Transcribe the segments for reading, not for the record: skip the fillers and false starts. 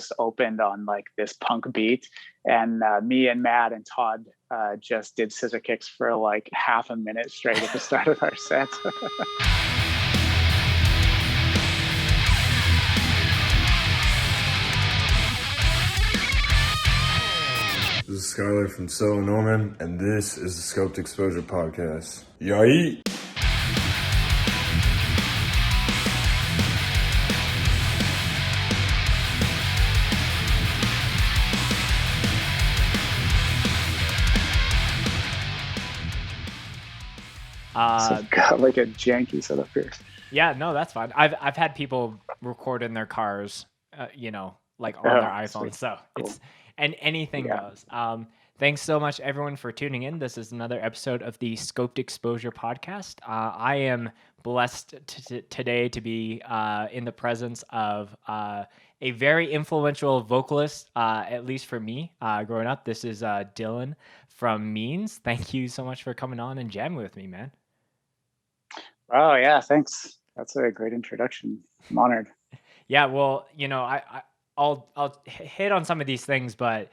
just opened on like this punk beat, and me and Matt and Todd just did scissor kicks for like half a minute straight at the start of our set. This is Skylar from Solo Norman, and this is the Scoped Exposure Podcast. Yay! So got like a janky setup here. Yeah, no, that's fine. I've had people record in their cars, like on their iPhone. Sweet. So cool. It's and anything goes. Thanks so much, everyone, for tuning in. This is another episode of the Scoped Exposure Podcast. I am blessed today to be in the presence of a very influential vocalist, at least for me, growing up. This is Dylan from Means. Thank you so much for coming on and jamming with me, man. Oh, yeah, thanks. That's a great introduction. I'm honored. Yeah, well, I'll hit on some of these things, but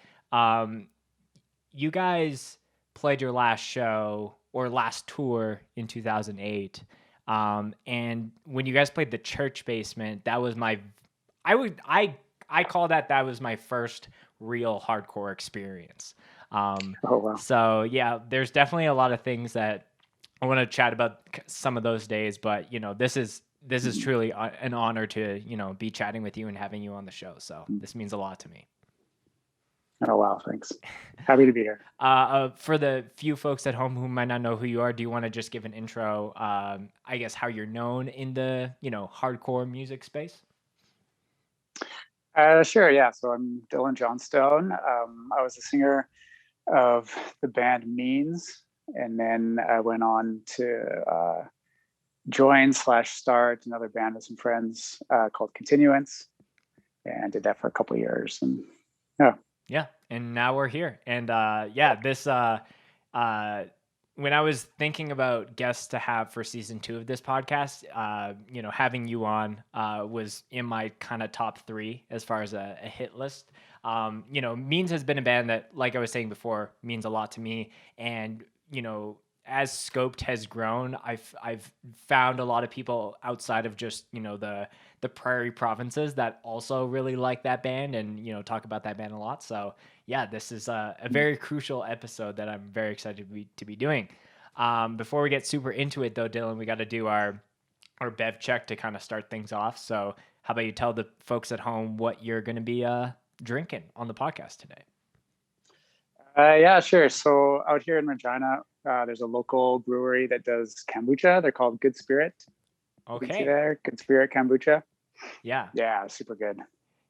you guys played your last show or last tour in 2008. And when you guys played the church basement, that was I call that was my first real hardcore experience. Oh, wow. So yeah, there's definitely a lot of things that I want to chat about some of those days, but this is truly an honor to, be chatting with you and having you on the show. So this means a lot to me. Oh, wow. Thanks. Happy to be here. For the few folks at home who might not know who you are, do you want to just give an intro, I guess, how you're known in the, hardcore music space? Sure. Yeah. So I'm Dylan Johnstone. I was the singer of the band Means, and then I went on to join/start another band with some friends called Continuance, and did that for a couple of years. And yeah, and now we're here. And this when I was thinking about guests to have for season 2 of this podcast, having you on was in my kind of top 3 as far as a hit list. Means has been a band that, like I was saying before, means a lot to me. And as Scoped has grown, I've found a lot of people outside of just the prairie provinces that also really like that band and talk about that band a lot. So yeah, this is a very crucial episode that I'm very excited to be doing. Before we get super into it though, Dylan, we got to do our bev check to kind of start things off. So how about you tell the folks at home what you're going to be drinking on the podcast today? Yeah, sure. So out here in Regina, there's a local brewery that does kombucha. They're called Good Spirit. Okay. There, Good Spirit kombucha. Yeah. Yeah, super good.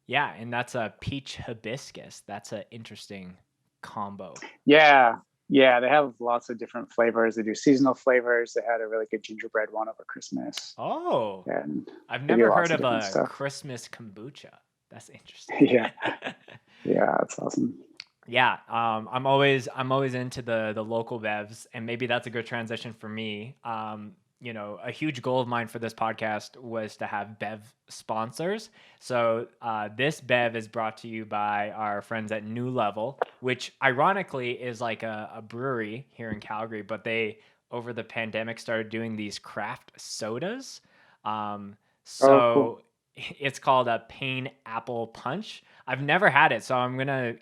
Yeah, and that's a peach hibiscus. That's an interesting combo. Yeah, they have lots of different flavors. They do seasonal flavors. They had a really good gingerbread one over Christmas. Oh, and I've never heard of a Christmas kombucha. That's interesting. Yeah, that's awesome. Yeah, I'm always into the local bevs, and maybe that's a good transition for me. A huge goal of mine for this podcast was to have bev sponsors. So this bev is brought to you by our friends at New Level, which ironically is like a brewery here in Calgary, but they over the pandemic started doing these craft sodas. Cool. It's called a Pineapple Punch. I've never had it, so I'm gonna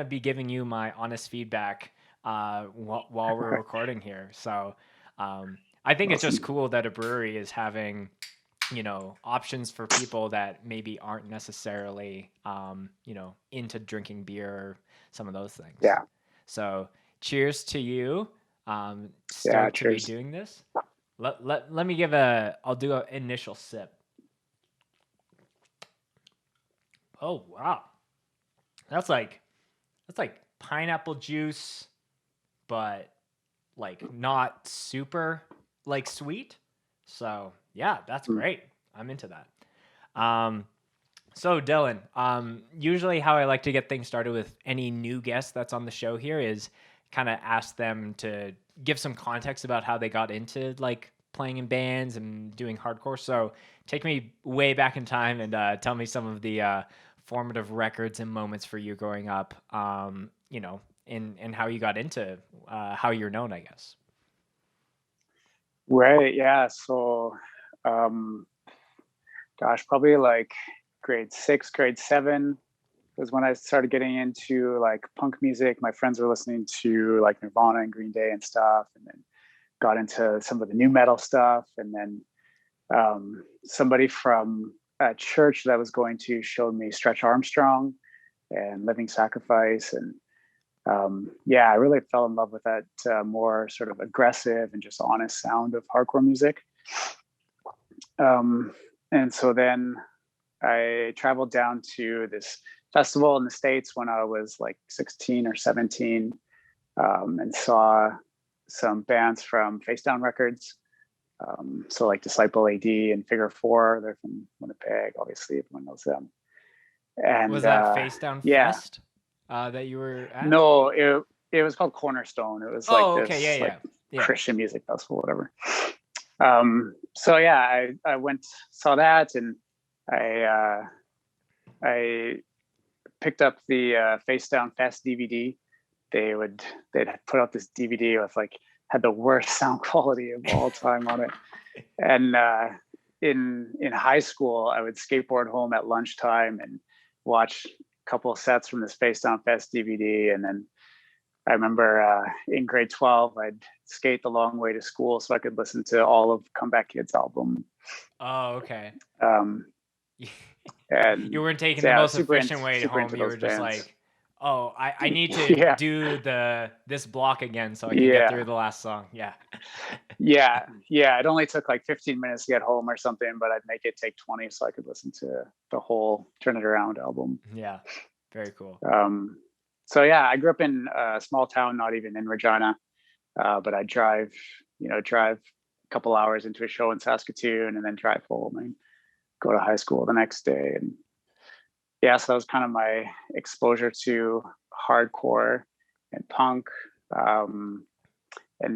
be giving you my honest feedback while we're recording here. So I think it's just cool that a brewery is having options for people that maybe aren't necessarily into drinking beer or some of those things. Yeah. So cheers to you. Start to be doing this. Let me I'll do an initial sip. Oh wow, that's like pineapple juice, but like not super like sweet. So yeah, that's great. I'm into that. So Dylan, usually how I like to get things started with any new guest that's on the show here is kind of ask them to give some context about how they got into like playing in bands and doing hardcore. So take me way back in time and tell me some of the formative records and moments for you growing up, you know, in how you got into how you're known, I guess. Right. Yeah. So, um, gosh, probably like grade 6, grade 7 was when I started getting into like punk music. My friends were listening to like Nirvana and Green Day and stuff, and then got into some of the new metal stuff. And then somebody from a church that I was going to showed me Stretch Armstrong and Living Sacrifice. And yeah, I really fell in love with that more sort of aggressive and just honest sound of hardcore music. And so then I traveled down to this festival in the States when I was like 16 or 17, and saw some bands from Facedown Records. So like Disciple AD and Figure 4, they're from Winnipeg, obviously everyone knows them. And was that Facedown Fest that you were at? No, it was called Cornerstone. It was like this okay. like Christian music festival, whatever. So yeah, I went, saw that, and I picked up the Facedown Fest DVD. They'd put out this DVD with like, had the worst sound quality of all time on it. And in high school, I would skateboard home at lunchtime and watch a couple of sets from this Facedown Fest DVD. And then I remember in grade 12, I'd skate the long way to school so I could listen to all of Comeback Kids' album. Oh, okay. And you weren't taking the most efficient way home. You were just like, oh, I need to do this block again so I can get through the last song. Yeah. It only took like 15 minutes to get home or something, but I'd make it take 20 so I could listen to the whole Turn It Around album. Yeah, very cool. So yeah, I grew up in a small town, not even in Regina, but I drive a couple hours into a show in Saskatoon and then drive home and go to high school the next day. And yeah, so that was kind of my exposure to hardcore and punk. And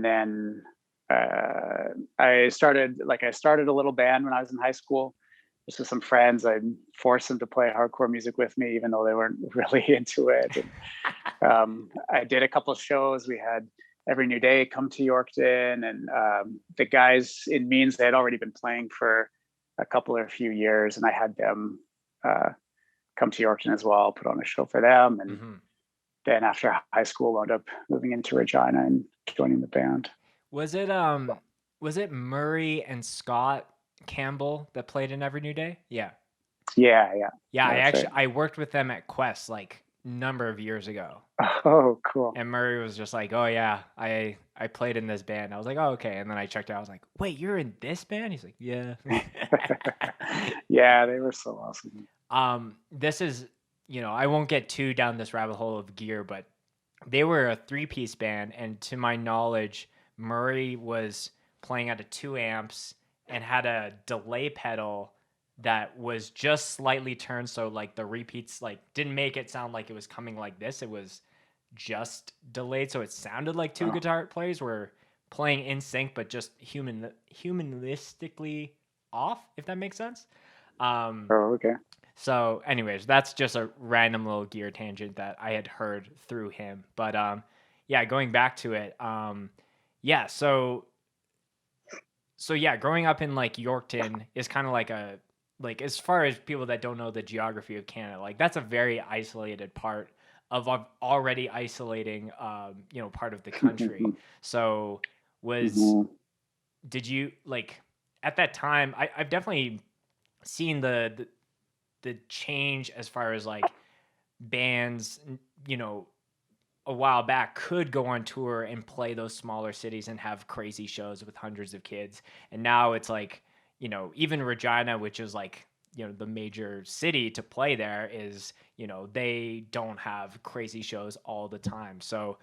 then I started a little band when I was in high school, just with some friends. I forced them to play hardcore music with me, even though they weren't really into it. And, I did a couple of shows. We had Every New Day come to Yorkton, and the guys in Means, they had already been playing for a few years, and I had them come to Yorkton as well, put on a show for them. And then after high school, wound up moving into Regina and joining the band. Was it Murray and Scott Campbell that played in Every New Day? Yeah. I worked with them at Quest like number of years ago. Oh, cool. And Murray was just like, oh yeah, I played in this band. I was like, oh, okay. And then I checked out, I was like, wait, you're in this band? He's like, yeah. Yeah, they were so awesome. This is, I won't get too down this rabbit hole of gear, but they were a 3-piece band, and to my knowledge, Murray was playing out of 2 amps and had a delay pedal that was just slightly turned, so like the repeats like didn't make it sound like it was coming like this. It was just delayed, so it sounded like 2 guitar players were playing in sync, but just humanistically off, if that makes sense. Okay. So anyways, that's just a random little gear tangent that I had heard through him. But yeah, going back to it, so yeah, growing up in like Yorkton is kind of like as far as people that don't know the geography of Canada, like that's a very isolated part of already isolating part of the country. So did you like at that time, I've definitely seen the change as far as like bands, a while back could go on tour and play those smaller cities and have crazy shows with hundreds of kids. And now it's like, even Regina, which is like, the major city to play there is, they don't have crazy shows all the time. So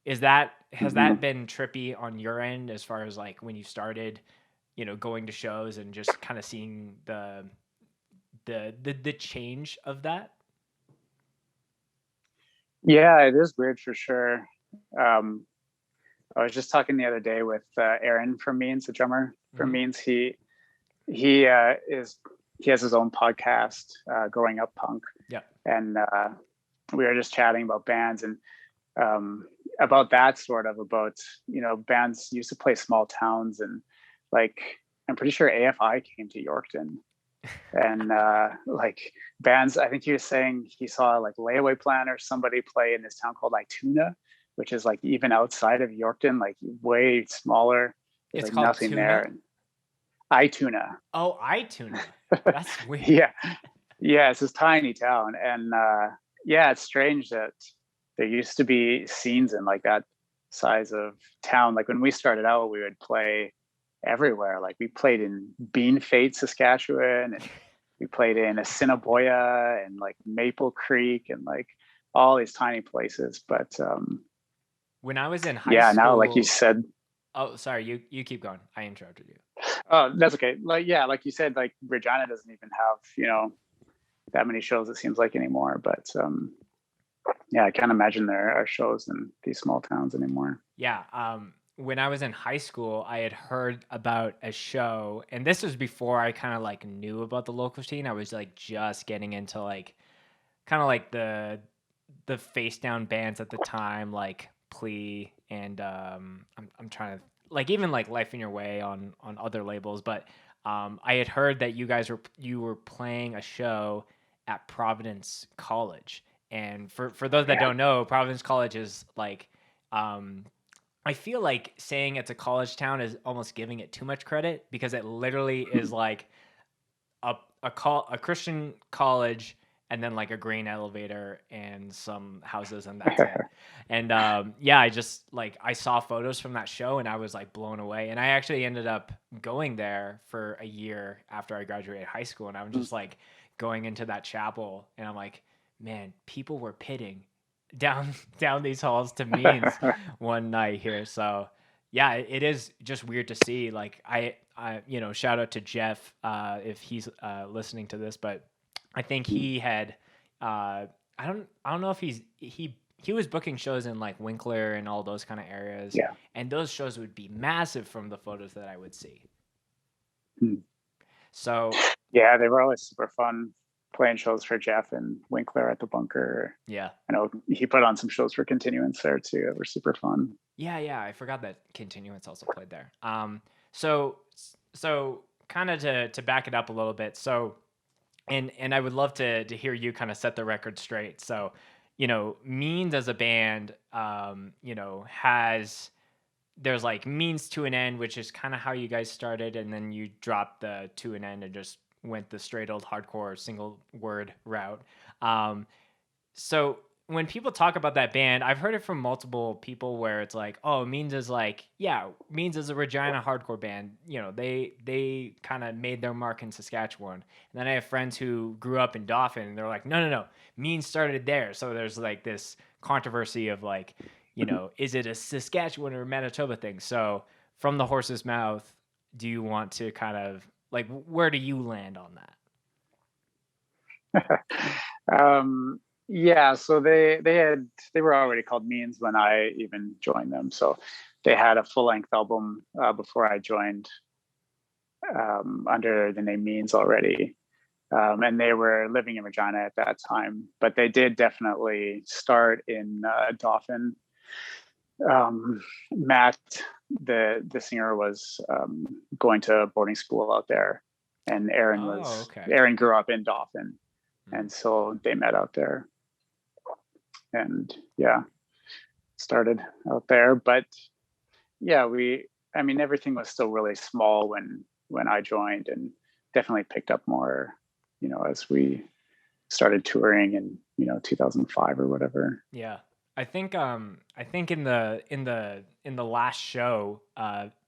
has that been trippy on your end as far as like when you started, going to shows and just kind of seeing the change of that? Yeah, it is weird for sure. I was just talking the other day with Aaron from Means, the drummer from Means. He has his own podcast, Growing Up Punk, Yeah. And we were just chatting about bands and about that sort of about, bands used to play small towns, and like I'm pretty sure AFI came to Yorkton, and like bands. I think he was saying he saw like Layaway Plan or somebody play in this town called Ituna, which is like even outside of Yorkton, like way smaller. There's It's like called nothing Tuna? there. And Ituna. Oh, iTunes. That's weird. Yeah, it's this tiny town, and yeah, it's strange that there used to be scenes in like that size of town. Like when we started out, we would play everywhere. Like we played in Bean Fate, Saskatchewan, and we played in Assiniboia and like Maple Creek and like all these tiny places. But When I was in high yeah, school, now like you said, oh, sorry, you keep going. I interrupted you. oh, that's okay. Like yeah, like you said, like Regina doesn't even have that many shows, it seems like, anymore. But yeah, I can't imagine there are shows in these small towns anymore. Yeah. When I was in high school, I had heard about a show, and this was before I kind of like knew about the local scene. I was like just getting into like kind of like the face down bands at the time, like Plea and I'm trying to like even like Life in Your Way on other labels, but I had heard that you were playing a show at Providence College, and for those that don't know, Providence College is like I feel like saying it's a college town is almost giving it too much credit, because it literally is like a Christian college and then like a grain elevator and some houses, and that's it. And yeah, I just like I saw photos from that show and I was like blown away. And I actually ended up going there for a year after I graduated high school, and I'm just like going into that chapel and I'm like, man, people were pitting down these halls to means one night here. So yeah, it is just weird to see. Like I shout out to Jeff if he's listening to this, but I think he had I don't know if he was booking shows in like Winkler and all those kind of areas. Yeah. And those shows would be massive from the photos that I would see. Hmm. So yeah, they were always super fun playing shows for Jeff and Winkler at the Bunker. yeah. I know he put on some shows for Continuance there too. They were super fun. Yeah, I forgot that Continuance also played there. So kind of to back it up a little bit. So and I would love to hear you kind of set the record straight. So, Means as a band, there's like Means to an End, which is kind of how you guys started, and then you dropped the to an end and just went the straight old hardcore single word route. So when people talk about that band, I've heard it from multiple people where it's like, oh, Means is like, yeah, Means is a Regina hardcore band. They kind of made their mark in Saskatchewan. And then I have friends who grew up in Dauphin, and they're like, no, Means started there. So there's like this controversy of like, is it a Saskatchewan or Manitoba thing? So from the horse's mouth, do you want to kind of like, where do you land on that? Yeah, so they were already called Means when I even joined them. So they had a full length album before I joined under the name Means already, and they were living in Regina at that time. But they did definitely start in Dauphin. Matt, the singer, was going to boarding school out there, and Aaron grew up in Dauphin, and so they met out there. And yeah, started out there. But yeah, everything was still really small when I joined, and definitely picked up more, as we started touring in 2005 or whatever. Yeah, I think in the last show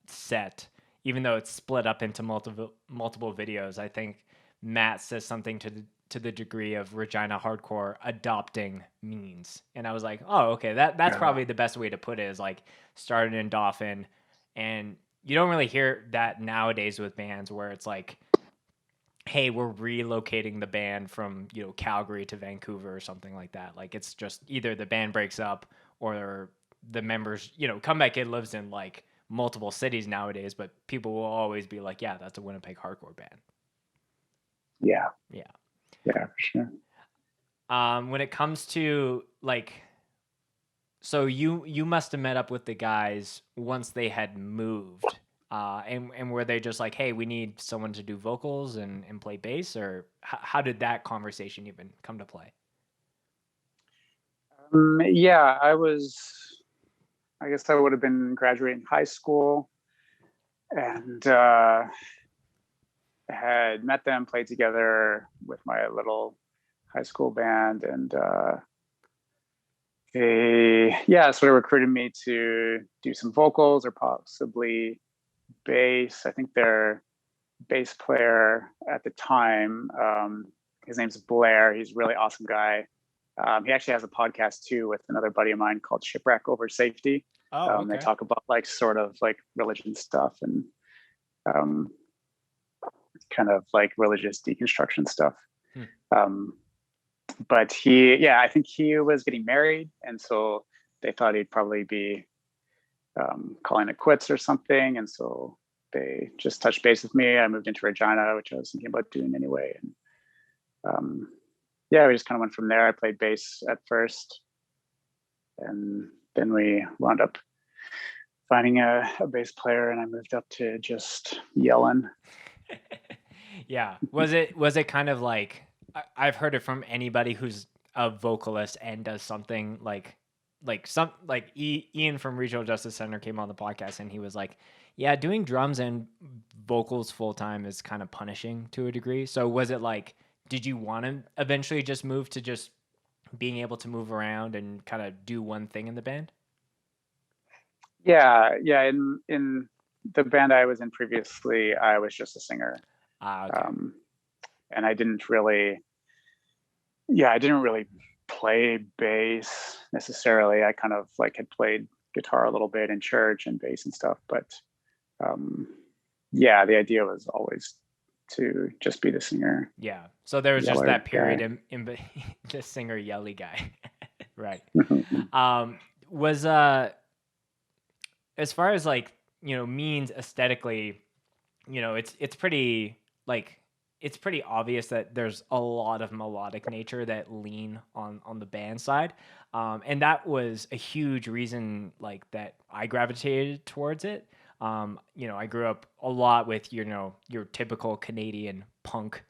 set, even though it's split up into multiple videos, I think Matt says something to the degree of Regina hardcore adopting Means, and I was like, oh, okay, that's probably the best way to put it, is like started in Dauphin. And you don't really hear that nowadays with bands where it's like, hey, we're relocating the band from Calgary to Vancouver or something like that. Like it's just either the band breaks up or the members, Comeback Kid lives in like multiple cities nowadays, but people will always be like, yeah, that's a Winnipeg hardcore band. Yeah, for sure. When it comes to like, so you must have met up with the guys once they had moved, and were they just like, hey, we need someone to do vocals and play bass, or how did that conversation even come to play? Yeah, I guess I would have been graduating high school, and had met them, played together with my little high school band, and they, yeah, sort of recruited me to do some vocals or possibly bass. I think their bass player at the time, his name's Blair. He's a really awesome guy. He actually has a podcast too with another buddy of mine called Shipwreck Over Safety. Oh, They okay. talk about like sort of like religion stuff and um, kind of like religious deconstruction stuff. Hmm. But yeah, I think he was getting married, and so they thought he'd probably be calling it quits or something, and so they just touched base with me. I moved into Regina, which I was thinking about doing anyway, and yeah, we just kind of went from there. I played bass at first, and then we wound up finding a bass player, and I moved up to just yelling. Yeah. Was it kind of like, I've heard it from anybody who's a vocalist and does something like Ian from Regional Justice Center came on the podcast and he was like, yeah, doing drums and vocals full time is kind of punishing to a degree. So was it like, did you want to eventually just move to just being able to move around and kind of do one thing in the band? Yeah. In the band I was in previously, I was just a singer, Ah, okay. and I didn't really play bass necessarily. I kind of like had played guitar a little bit in church and bass and stuff, but um, yeah, the idea was always to just be the singer, Yeah. So there was just yeller that period guy. in the singer yelly guy. Right. Mhm. Was as far as like, means aesthetically, it's pretty like it's pretty obvious that there's a lot of melodic nature that lean on the band side. And that was a huge reason like that I gravitated towards it. I grew up a lot with your typical Canadian punk,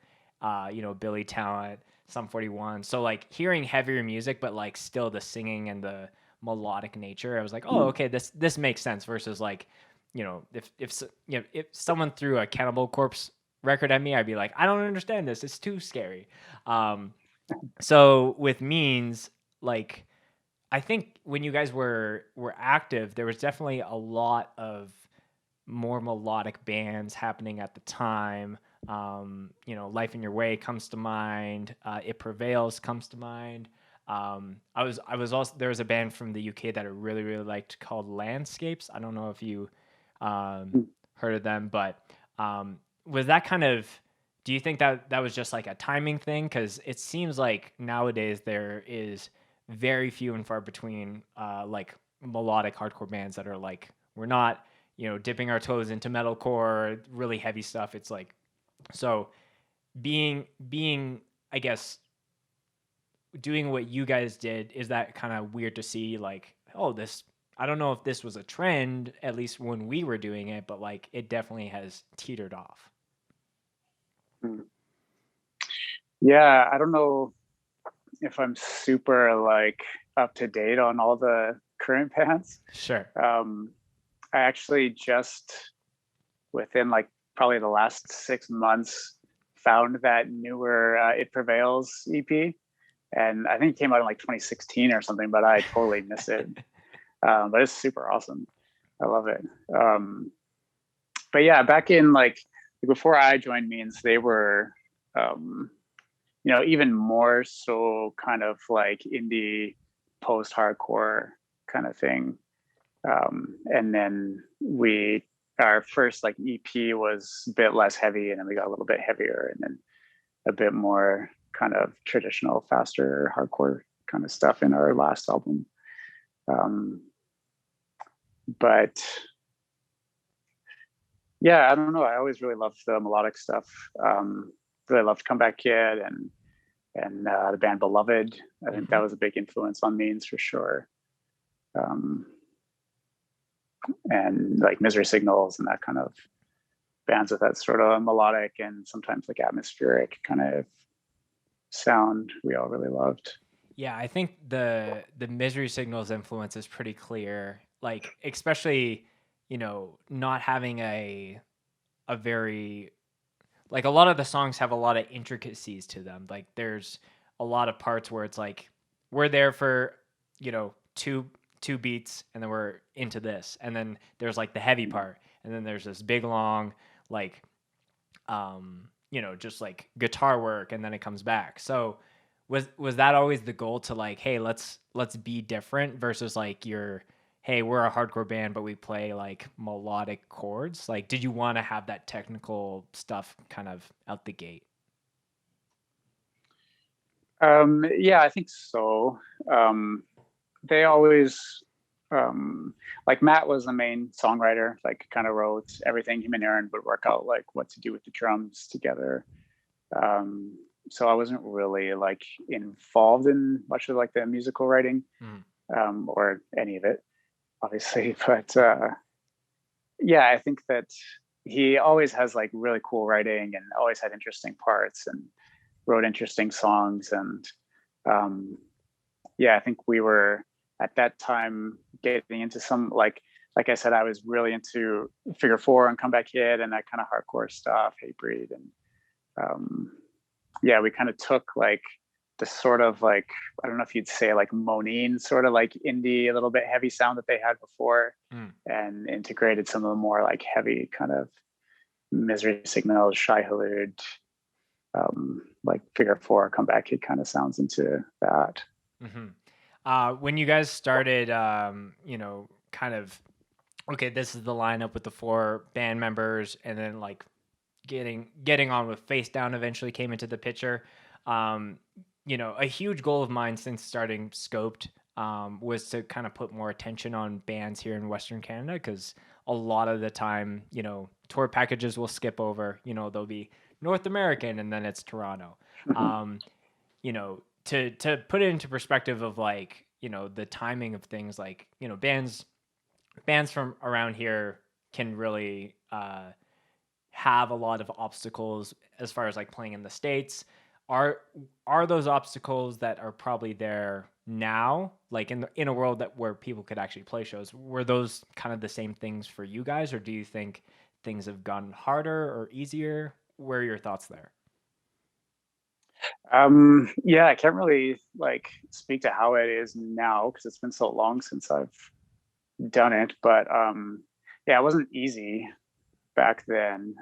Billy Talent, Sum 41. So like hearing heavier music, but like still the singing and the melodic nature, I was like, oh, okay, this makes sense. Versus like, if someone threw a Cannibal Corpse record at me, I'd be like, I don't understand this. It's too scary. Um, so with Means, like, I think when you guys were active, there was definitely a lot of more melodic bands happening at the time. Life in Your Way comes to mind. It Prevails comes to mind. I was also, there was a band from the UK that I really really liked called Landscapes. I don't know if you heard of them, but was that kind of? Do you think that that was just like a timing thing? Because it seems like nowadays there is very few and far between like melodic hardcore bands that are like, we're not dipping our toes into metalcore, really heavy stuff. It's like, so being I guess doing what you guys did, is that kind of weird to see like, oh, this, I don't know if this was a trend at least when we were doing it, but like it definitely has teetered off. Yeah, I don't know if I'm super like up to date on all the current bands. Sure. I actually just within like probably the last 6 months found that newer It Prevails EP, and I think it came out in like 2016 or something, but I totally miss it. But it's super awesome. I love it. But yeah, back in like before I joined Means, they were um, even more so kind of like indie post-hardcore kind of thing. And then our first like EP was a bit less heavy, and then we got a little bit heavier, and then a bit more kind of traditional, faster hardcore kind of stuff in our last album. Um, but yeah, I don't know. I always really loved the melodic stuff. Really loved Comeback Kid and and the band Beloved. I think that was a big influence on Means for sure. And like Misery Signals and that kind of bands with that sort of melodic and sometimes like atmospheric kind of sound we all really loved. Yeah, I think the Misery Signals influence is pretty clear. Like, especially, not having a very, like, a lot of the songs have a lot of intricacies to them. Like, there's a lot of parts where it's like we're there for, two beats and then we're into this. And then there's like the heavy part, and then there's this big long like just like guitar work, and then it comes back. So was that always the goal, to like, hey, let's be different, versus like hey, we're a hardcore band but we play like melodic chords? Like, did you want to have that technical stuff kind of out the gate? Yeah, I think so. They always like Matt was the main songwriter, like kind of wrote everything. Him and Aaron would work out like what to do with the drums together. So I wasn't really like involved in much of like the musical writing or any of it, obviously. But yeah, I think that he always has like really cool writing and always had interesting parts and wrote interesting songs. And yeah, I think we were at that time getting into some like I said, I was really into Figure Four and Comeback Kid and that kind of hardcore stuff, Hatebreed. And yeah, we kind of took like the sort of like, I don't know if you'd say like Monine sort of like indie, a little bit heavy sound that they had before, and integrated some of the more like heavy kind of Misery Signals, Shy Halud, like Figure Four, Comeback Kid kind of sounds into that. When you guys started, kind of, okay, this is the lineup with the 4 band members, and then like getting on with Facedown eventually came into the picture. A huge goal of mine since starting Scoped was to kind of put more attention on bands here in Western Canada, because a lot of the time, tour packages will skip over, they'll be North American and then it's Toronto. To put it into perspective of like, the timing of things, like, bands from around here can really have a lot of obstacles as far as like playing in the States. Are those obstacles that are probably there now, like in a world where people could actually play shows, were those kind of the same things for you guys, or do you think things have gotten harder or easier? Where are your thoughts there? Yeah, I can't really like speak to how it is now because it's been so long since I've done it. But yeah, it wasn't easy back then.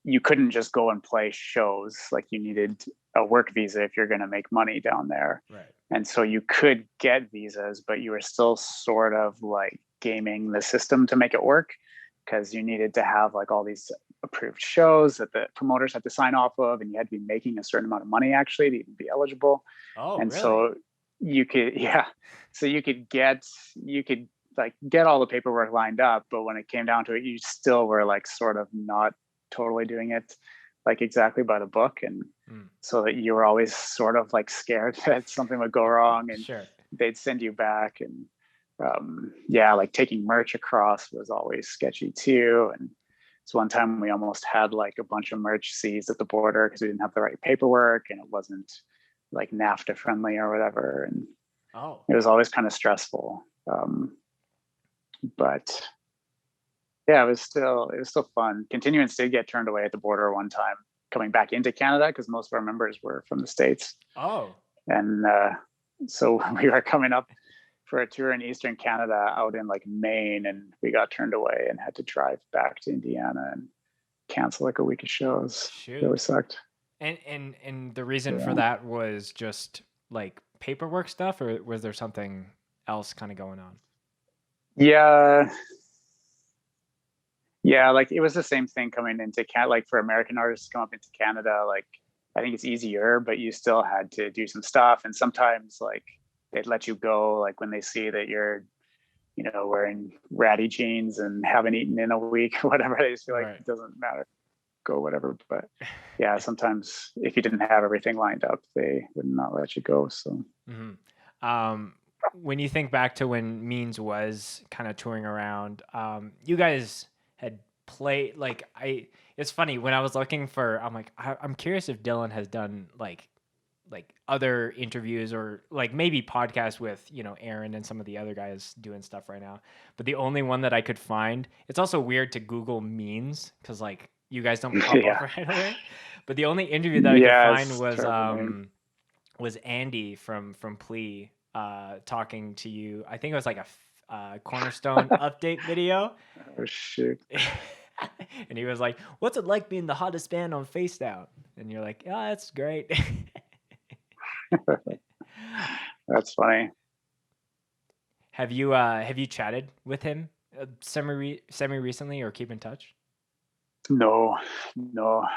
You couldn't just go and play shows. Like, you needed a work visa if you're going to make money down there. Right. And so you could get visas, but you were still sort of like gaming the system to make it work, because you needed to have like all these approved shows that the promoters had to sign off of, and you had to be making a certain amount of money actually to even be eligible. Oh, and really? So you could, yeah, so you could like get all the paperwork lined up, but when it came down to it, you still were like sort of not totally doing it like exactly by the book. And so that you were always sort of like scared that something would go wrong and Sure. they'd send you back. And yeah, like taking merch across was always sketchy too. And so one time we almost had like a bunch of merch seized at the border because we didn't have the right paperwork and it wasn't like NAFTA friendly or whatever. And it was always kind of stressful. But yeah, it was still fun. Continuance did get turned away at the border one time coming back into Canada, because most of our members were from the States. And so we were coming up for a tour in Eastern Canada out in like Maine, and we got turned away and had to drive back to Indiana and cancel like a week of shows. Shoot. It really sucked. And the reason for that was just like paperwork stuff, or was there something else kind of going on? Yeah, like it was the same thing coming into Canada. Like for American artists to come up into Canada, like I think it's easier, but you still had to do some stuff. And sometimes like they'd let you go, like when they see that you're, wearing ratty jeans and haven't eaten in a week or whatever, they just feel like it doesn't matter. go, whatever. But yeah, sometimes if you didn't have everything lined up, they would not let you go. So when you think back to when Means was kind of touring around, you guys had played like it's funny when I was looking for, I'm like, I'm curious if Dylan has done like other interviews or like maybe podcasts with, you know, Aaron and some of the other guys doing stuff right now. But the only one that I could find, it's also weird to Google Means because like you guys don't pop yeah, up right away. But the only interview that I could yeah, find it's a terrible name. was Andy from Plea talking to you. I think it was like a Cornerstone update video. Oh shoot. And he was like, "What's it like being the hottest band on Facedown?" And you're like, "Yeah, that's great." That's funny. Have you chatted with him semi recently or keep in touch? No,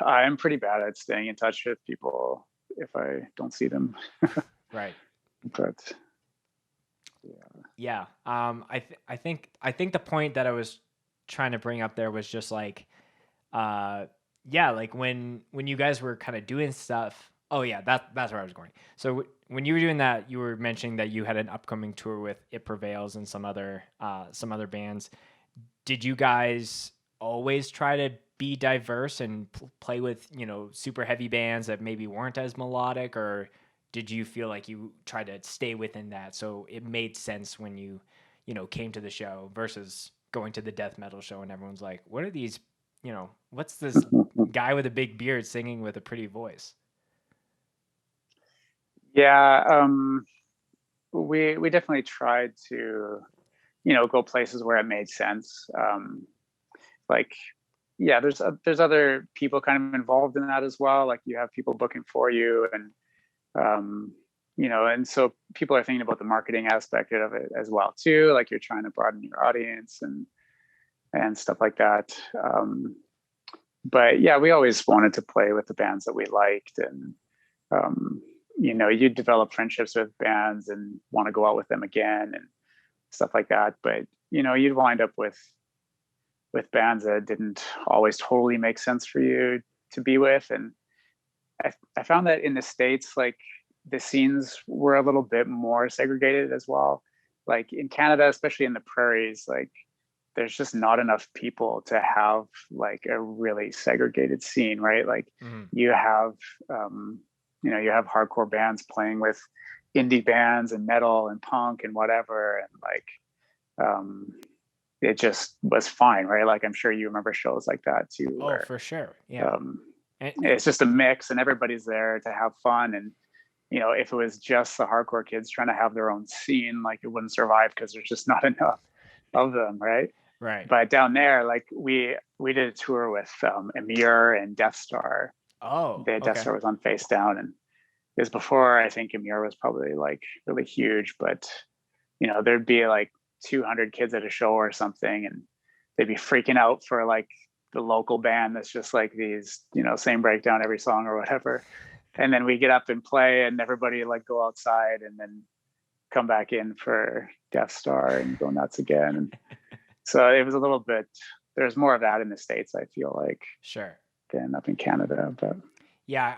I'm pretty bad at staying in touch with people if I don't see them. Right. But yeah, I think the point that I was trying to bring up there was just like, yeah, like when you guys were kind of doing stuff. Oh yeah, that's where I was going. So when you were doing that, you were mentioning that you had an upcoming tour with It Prevails and some other bands. Did you guys always try to be diverse and play with, you know, super heavy bands that maybe weren't as melodic, or did you feel like you tried to stay within that so it made sense when you know, came to the show versus going to the death metal show and everyone's like, what are these, you know, what's this guy with a big beard singing with a pretty voice? yeah, we definitely tried to, you know, go places where it made sense. Like, yeah, there's other people kind of involved in that as well. Like you have people booking for you, and you know, and so people are thinking about the marketing aspect of it as well too. Like you're trying to broaden your audience and stuff like that. But yeah, we always wanted to play with the bands that we liked, and you know, you develop friendships with bands and want to go out with them again and stuff like that. But you know, you'd wind up with bands that didn't always totally make sense for you to be with. And I found that in the States, like the scenes were a little bit more segregated as well. Like in Canada, especially in the prairies, like there's just not enough people to have like a really segregated scene, right? Like you have, you know, you have hardcore bands playing with indie bands and metal and punk and whatever. And like, it just was fine, right? Like I'm sure you remember shows like that too. Oh, where, for sure. Yeah. it's just a mix and everybody's there to have fun. And, you know, if it was just the hardcore kids trying to have their own scene, like it wouldn't survive because there's just not enough of them, right? Right. But down there, like we did a tour with Amir and Death Star. Oh, okay. Death Star was on Facedown, and it was before I think Amir was probably like really huge. But you know, there'd be like 200 kids at a show or something, and they'd be freaking out for like the local band that's just like these, you know, same breakdown every song or whatever. And then we get up and play, and everybody like go outside and then come back in for Death Star and go nuts again. And so it was a little bit, there's more of that in the States, I feel like. Sure. Than up in Canada. But yeah,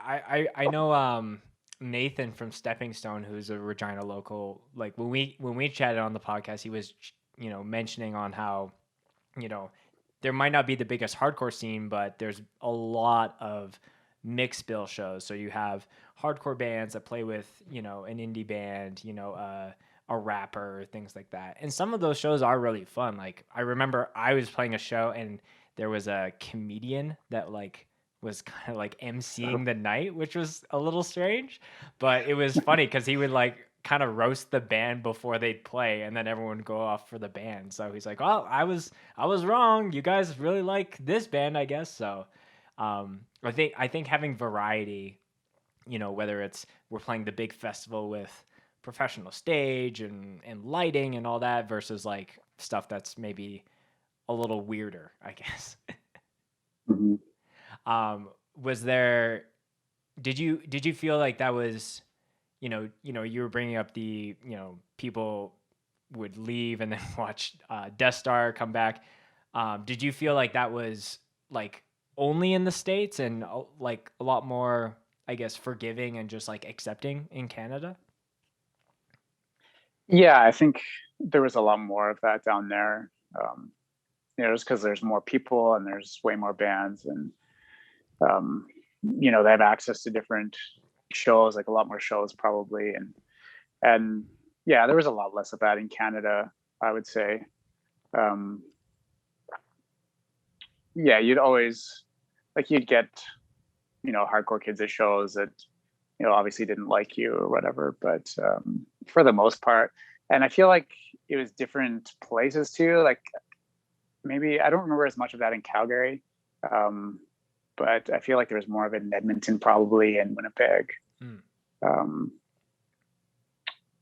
I know Nathan from Stepping Stone, who's a Regina local, like when we chatted on the podcast, he was, you know, mentioning on how, you know, there might not be the biggest hardcore scene, but there's a lot of mixed bill shows. So you have hardcore bands that play with, you know, an indie band, you know, a rapper, things like that. And some of those shows are really fun. Like I remember I was playing a show and there was a comedian that like was kind of like emceeing the night, which was a little strange, but it was funny because he would like kind of roast the band before they'd play, and then everyone would go off for the band. So he's like, "Oh, I was wrong. You guys really like this band, I guess." So I think having variety, you know, whether it's we're playing the big festival with professional stage and lighting and all that versus like stuff that's maybe a little weirder, I guess. mm-hmm. Was there, did you feel like that was, you know, you were bringing up the, you know, people would leave and then watch Death Star come back. Did you feel like that was like only in the States and like a lot more, I guess, forgiving and just like accepting in Canada? Yeah, I think there was a lot more of that down there. Um, just because there's more people and there's way more bands, and um, they have access to different shows, like a lot more shows probably, and yeah, there was a lot less of that in Canada, I would say. Um, yeah, you'd always you'd get hardcore kids at shows that obviously didn't like you or whatever, but for the most part, and I feel like it was different places too. Like maybe I don't remember as much of that in Calgary, um, but I feel like there was more of it in Edmonton, probably, and Winnipeg. Mm. Um,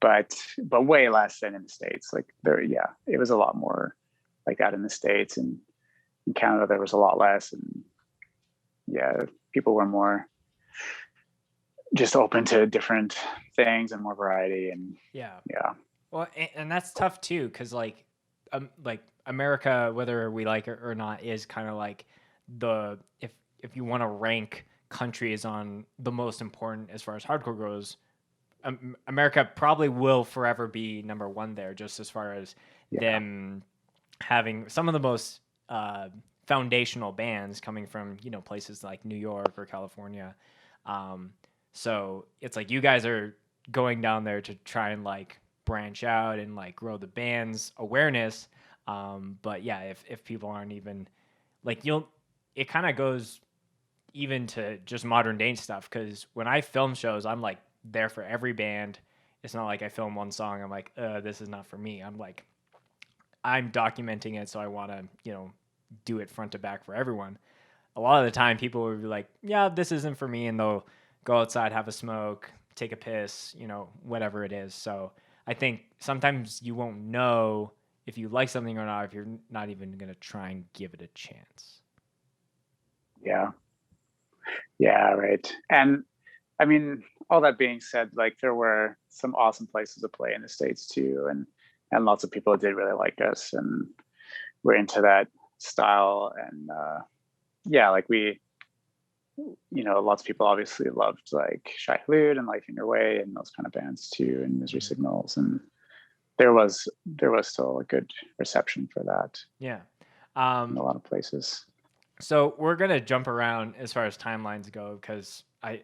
but way less than in the States. Like yeah, it was a lot more like that in the States, and in Canada there was a lot less, and yeah, people were more just open to different things and more variety, and Yeah. yeah. Well, and that's tough too, because like America, whether we like it or not, is kind of like the if you want to rank countries on the most important as far as hardcore goes, America probably will forever be number one there, just as far as them having some of the most foundational bands coming from places like New York or California. So it's like you guys are going down there to try and like branch out and like grow the band's awareness. But yeah, if people aren't even like it kind of goes even to just modern day stuff. Cause when I film shows, I'm like there for every band. It's not like I film one song. I'm like, this is not for me. I'm documenting it. So I want to, do it front to back for everyone. A lot of the time people will be like, yeah, this isn't for me. And they'll go outside, have a smoke, take a piss, whatever it is. So I think sometimes you won't know if you like something or not if you're not even going to try and give it a chance. Yeah. Right. And I mean, all that being said, like there were some awesome places to play in the States too, and lots of people did really like us and were into that style, and yeah, like we, lots of people obviously loved like Shy Halud and Life in Your Way and those kind of bands too, and Misery Signals, and there was still a good reception for that. Yeah. In a lot of places. So we're gonna jump around as far as timelines go, because I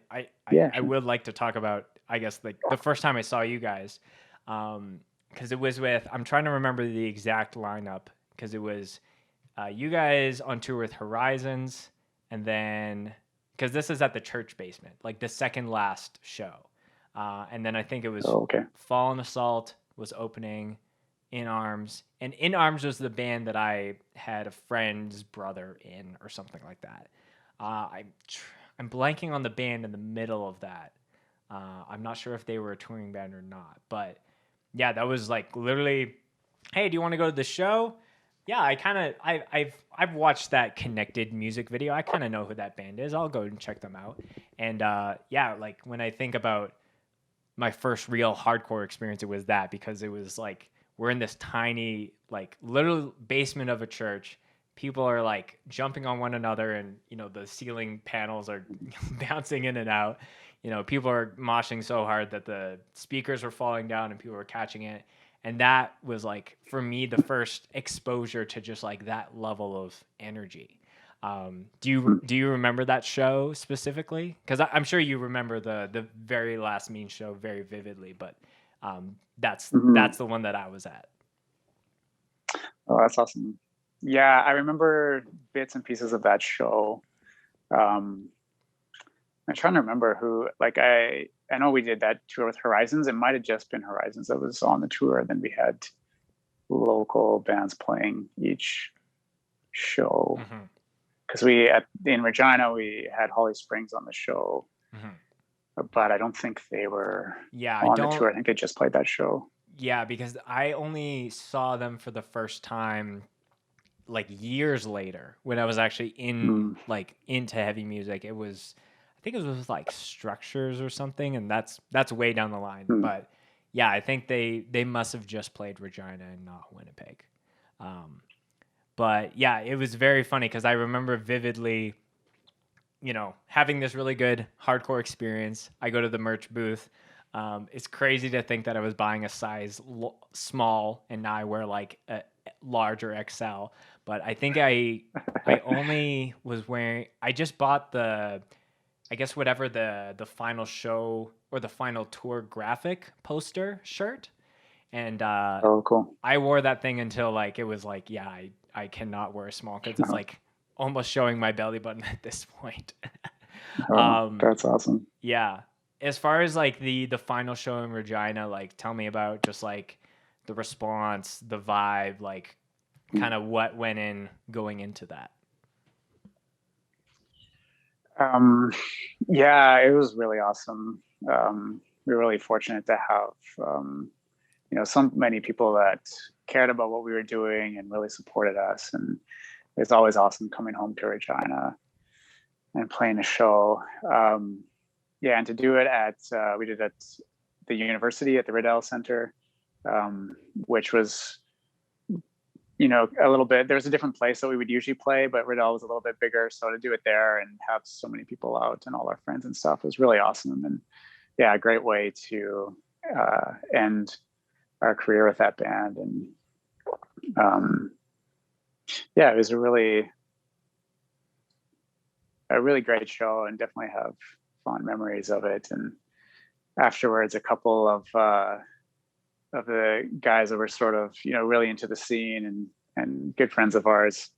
would like to talk about, I guess, like the first time I saw you guys, because it was with, I'm trying to remember the exact lineup, because it was you guys on tour with Horizons, and then because this is at the church basement, like the second last show, and then I think it was Fallen Assault was opening, In Arms, and In Arms was the band that I had a friend's brother in or something like that. I'm blanking on the band in the middle of that. I'm not sure if they were a touring band or not, but yeah, that was like literally, hey, do you want to go to the show? Yeah, I've watched that Connected music video. I kind of know who that band is. I'll go and check them out. And yeah, like when I think about my first real hardcore experience, it was that, because it was like we're in this tiny, like little basement of a church. People are like jumping on one another, and the ceiling panels are bouncing in and out. People are moshing so hard that the speakers were falling down and people were catching it. And that was like, for me, the first exposure to just like that level of energy. Do you remember that show specifically? Because I'm sure you remember the very last Mean show very vividly, but that's the one that I was at. Oh, that's awesome. Yeah, I remember bits and pieces of that show. I'm trying to remember who. Like I know we did that tour with Horizons. It might have just been Horizons that was on the tour. Then we had local bands playing each show. Because in Regina we had Holly Springs on the show, but I don't think they were on the tour. I think they just played that show. Yeah, because I only saw them for the first time like years later when I was actually into heavy music. I think it was like Structures or something, and that's way down the line. But yeah, I think they must have just played Regina and not Winnipeg. But yeah, it was very funny because I remember vividly having this really good hardcore experience. I go to the merch booth. It's crazy to think that I was buying a size small and now I wear like a large or XL. But I think I only was wearing. I just bought I guess whatever the final show or the final tour graphic poster shirt, and Oh, cool. I wore that thing until like it was like, yeah, I cannot wear a small because it's like almost showing my belly button at this point. Oh, that's awesome. Yeah. As far as like the final show in Regina, like tell me about just like the response, the vibe, like kind of what went in going into that. Yeah, it was really awesome. We were really fortunate to have, so many people that cared about what we were doing and really supported us. And it's always awesome coming home to Regina and playing a show. Yeah, and to do it we did it at the university at the Riddell Center, which was, a little bit, there's a different place that we would usually play, but Riddell was a little bit bigger. So to do it there and have so many people out and all our friends and stuff was really awesome. And yeah, a great way to end our career with that band. And yeah, it was a really great show and definitely have fond memories of it. And afterwards, a couple of the guys that were sort of, really into the scene and good friends of ours,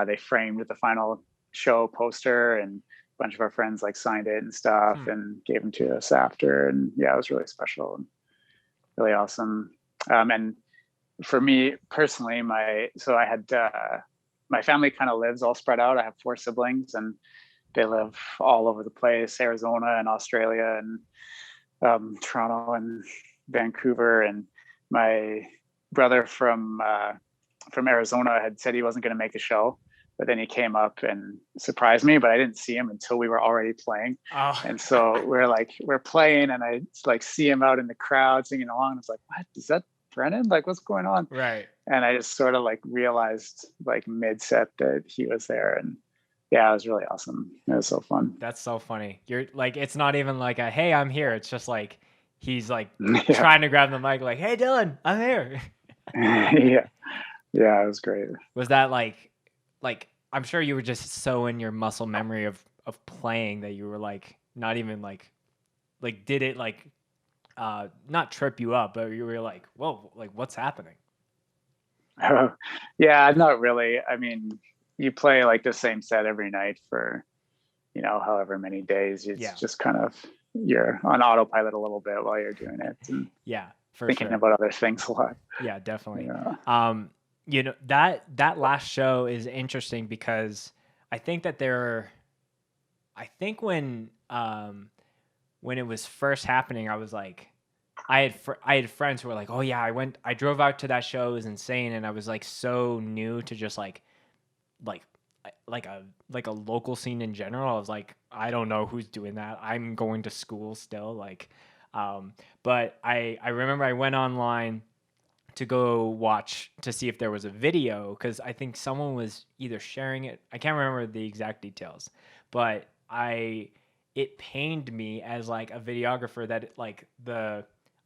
they framed the final show poster, and a bunch of our friends like signed it and stuff and gave them to us after. And yeah, it was really special and really awesome. And for me personally, I had, my family kind of lives all spread out. I have 4 siblings and they live all over the place, Arizona and Australia and Toronto and Vancouver. And my brother from Arizona had said he wasn't going to make the show, but then he came up and surprised me, but I didn't see him until we were already playing. Oh. And so we're playing and I like see him out in the crowd singing along. And it's like, what is that, Brennan? Like, what's going on? Right. And I just sort of like realized like mid set that he was there. And yeah, it was really awesome. It was so fun. That's so funny. You're like, it's not even like a, hey, I'm here. It's just like, he's like Yeah. trying to grab the mic like, hey, Dylan, I'm here. Yeah, it was great. Was that like, I'm sure you were just so in your muscle memory of playing that you were like, not even like did it like, not trip you up, but you were like, whoa, like what's happening? Yeah, not really. I mean, you play like the same set every night for, however many days. It's just kind of, you're on autopilot a little bit while you're doing it. And yeah, for thinking sure. about other things a lot. Yeah, definitely. Yeah. That last show is interesting because I think that when it was first happening, I was like, I had friends who were like, oh yeah, I drove out to that show, it was insane. And I was like, so new to just like a local scene in general. I was like, I don't know who's doing that. I'm going to school still. But I remember I went online to go watch to see if there was a video, because I think someone was either sharing it. I can't remember the exact details, but it pained me as like a videographer that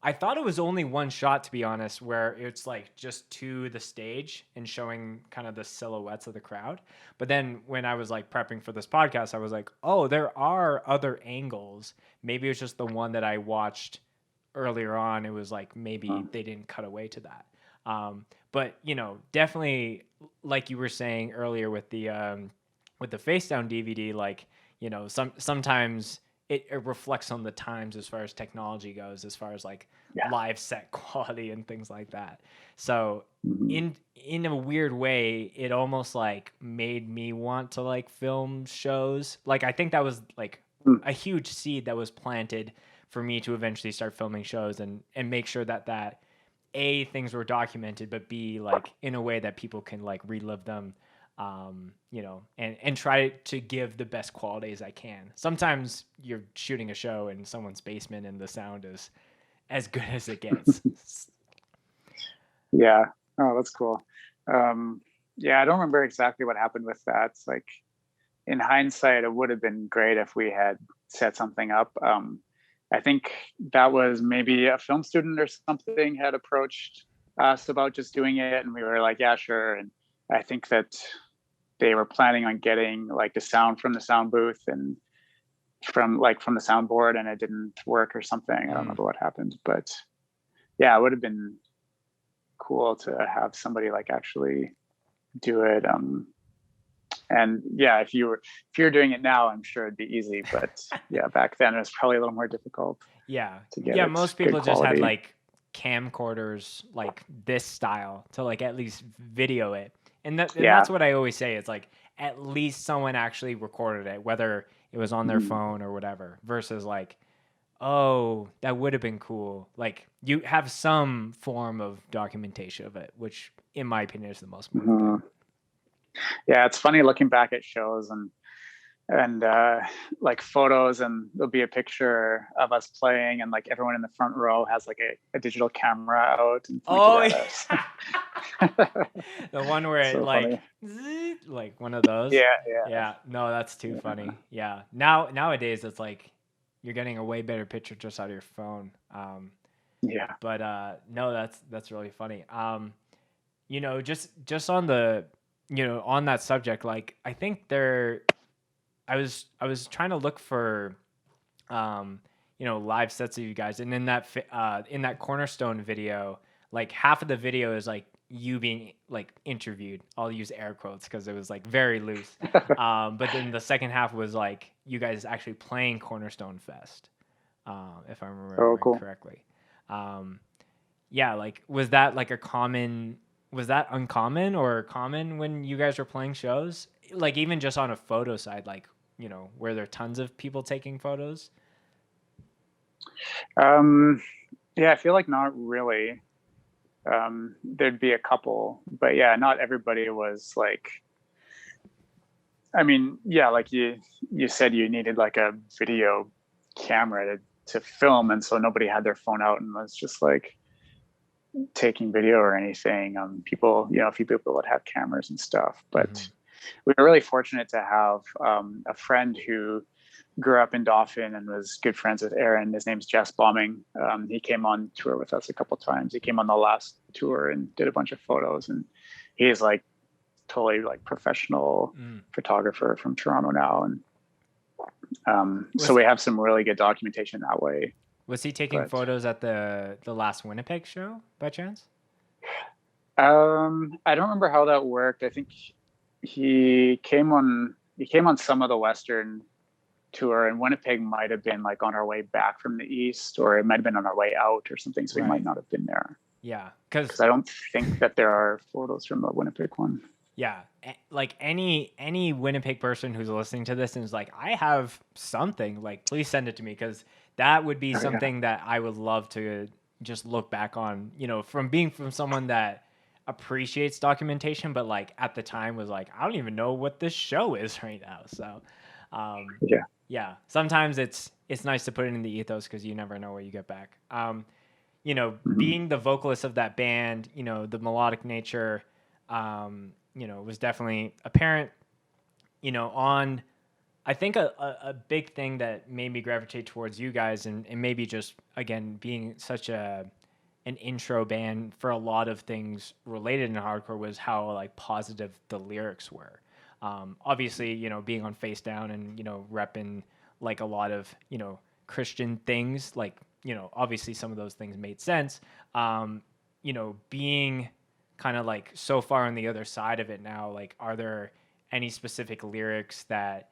I thought it was only one shot, to be honest, where it's like just to the stage and showing kind of the silhouettes of the crowd. But then when I was like prepping for this podcast, I was like, oh, there are other angles. Maybe it was just the one that I watched earlier on. It was like maybe they didn't cut away to that. But definitely, like you were saying earlier with the Facedown DVD, like sometimes it reflects on the times as far as technology goes, as far as like live set quality and things like that. So in a weird way, it almost like made me want to like film shows. Like I think that was like a huge seed that was planted for me to eventually start filming shows and make sure that A, things were documented, but B, like in a way that people can like relive them, and try to give the best quality as I can. Sometimes you're shooting a show in someone's basement and the sound is as good as it gets. Yeah. Oh, that's cool. Yeah, I don't remember exactly what happened with that. It's like, in hindsight, it would have been great if we had set something up. I think that was maybe a film student or something had approached us about just doing it, and we were like, yeah, sure. And I think that they were planning on getting like the sound from the sound booth and from the soundboard, and it didn't work or something. I don't remember what happened, but yeah, it would have been cool to have somebody like actually do it. And yeah, if you're doing it now, I'm sure it'd be easy, but yeah, back then it was probably a little more difficult. Yeah. To get Yeah, most people just had quality. like camcorders like this style to like at least video it. And that's what I always say. It's like at least someone actually recorded it, whether it was on their phone or whatever, versus like, oh, that would have been cool. Like you have some form of documentation of it, which in my opinion is the most important. Yeah, it's funny looking back at shows and like photos, and there'll be a picture of us playing, and like everyone in the front row has like a digital camera out and pointed at us. The one where so it like one of those. Yeah. No, that's too funny. Yeah. Nowadays it's like you're getting a way better picture just out of your phone. But no, that's really funny. You know, just on the, you know, on that subject, like I think I was trying to look for, you know, live sets of you guys, and in that Cornerstone video, like half of the video is like you being like interviewed. I'll use air quotes because it was like very loose. But then the second half was like you guys actually playing Cornerstone Fest, if I remember correctly. Yeah, like was that uncommon or common when you guys were playing shows? Like even just on a photo side, like, you know, were there tons of people taking photos? Yeah, I feel like not really. There'd be a couple, but yeah, not everybody was like, I mean, yeah, like you said you needed like a video camera to film, and so nobody had their phone out and was just like taking video or anything. People, you know, a few people would have cameras and stuff, but we were really fortunate to have a friend who grew up in Dauphin and was good friends with Aaron. His name's Jess Bombing. He came on tour with us a couple times. He came on the last tour and did a bunch of photos, and he's like totally like professional photographer from Toronto now. And so we have some really good documentation that way. Was he taking photos at the last Winnipeg show by chance? I don't remember how that worked. I think he came on some of the Western tour, and Winnipeg might have been like on our way back from the East, or it might have been on our way out or something. So he might not have been there. Yeah. Because I don't think that there are photos from the Winnipeg one. Yeah. Like any Winnipeg person who's listening to this and is like, I have something, like, please send it to me. Cause that would be something that I would love to just look back on, you know, from someone that appreciates documentation, but like at the time was like, I don't even know what this show is right now. So, yeah, sometimes it's nice to put it in the ethos because you never know what you get back. You know, being the vocalist of that band, you know, the melodic nature, you know, was definitely apparent, you know, on, I think a big thing that made me gravitate towards you guys and maybe just, again, being such an intro band for a lot of things related in hardcore was how like positive the lyrics were. Obviously, you know, being on Facedown and, you know, repping like a lot of, you know, Christian things, like, you know, obviously some of those things made sense. You know, being kind of like so far on the other side of it now, like, are there any specific lyrics that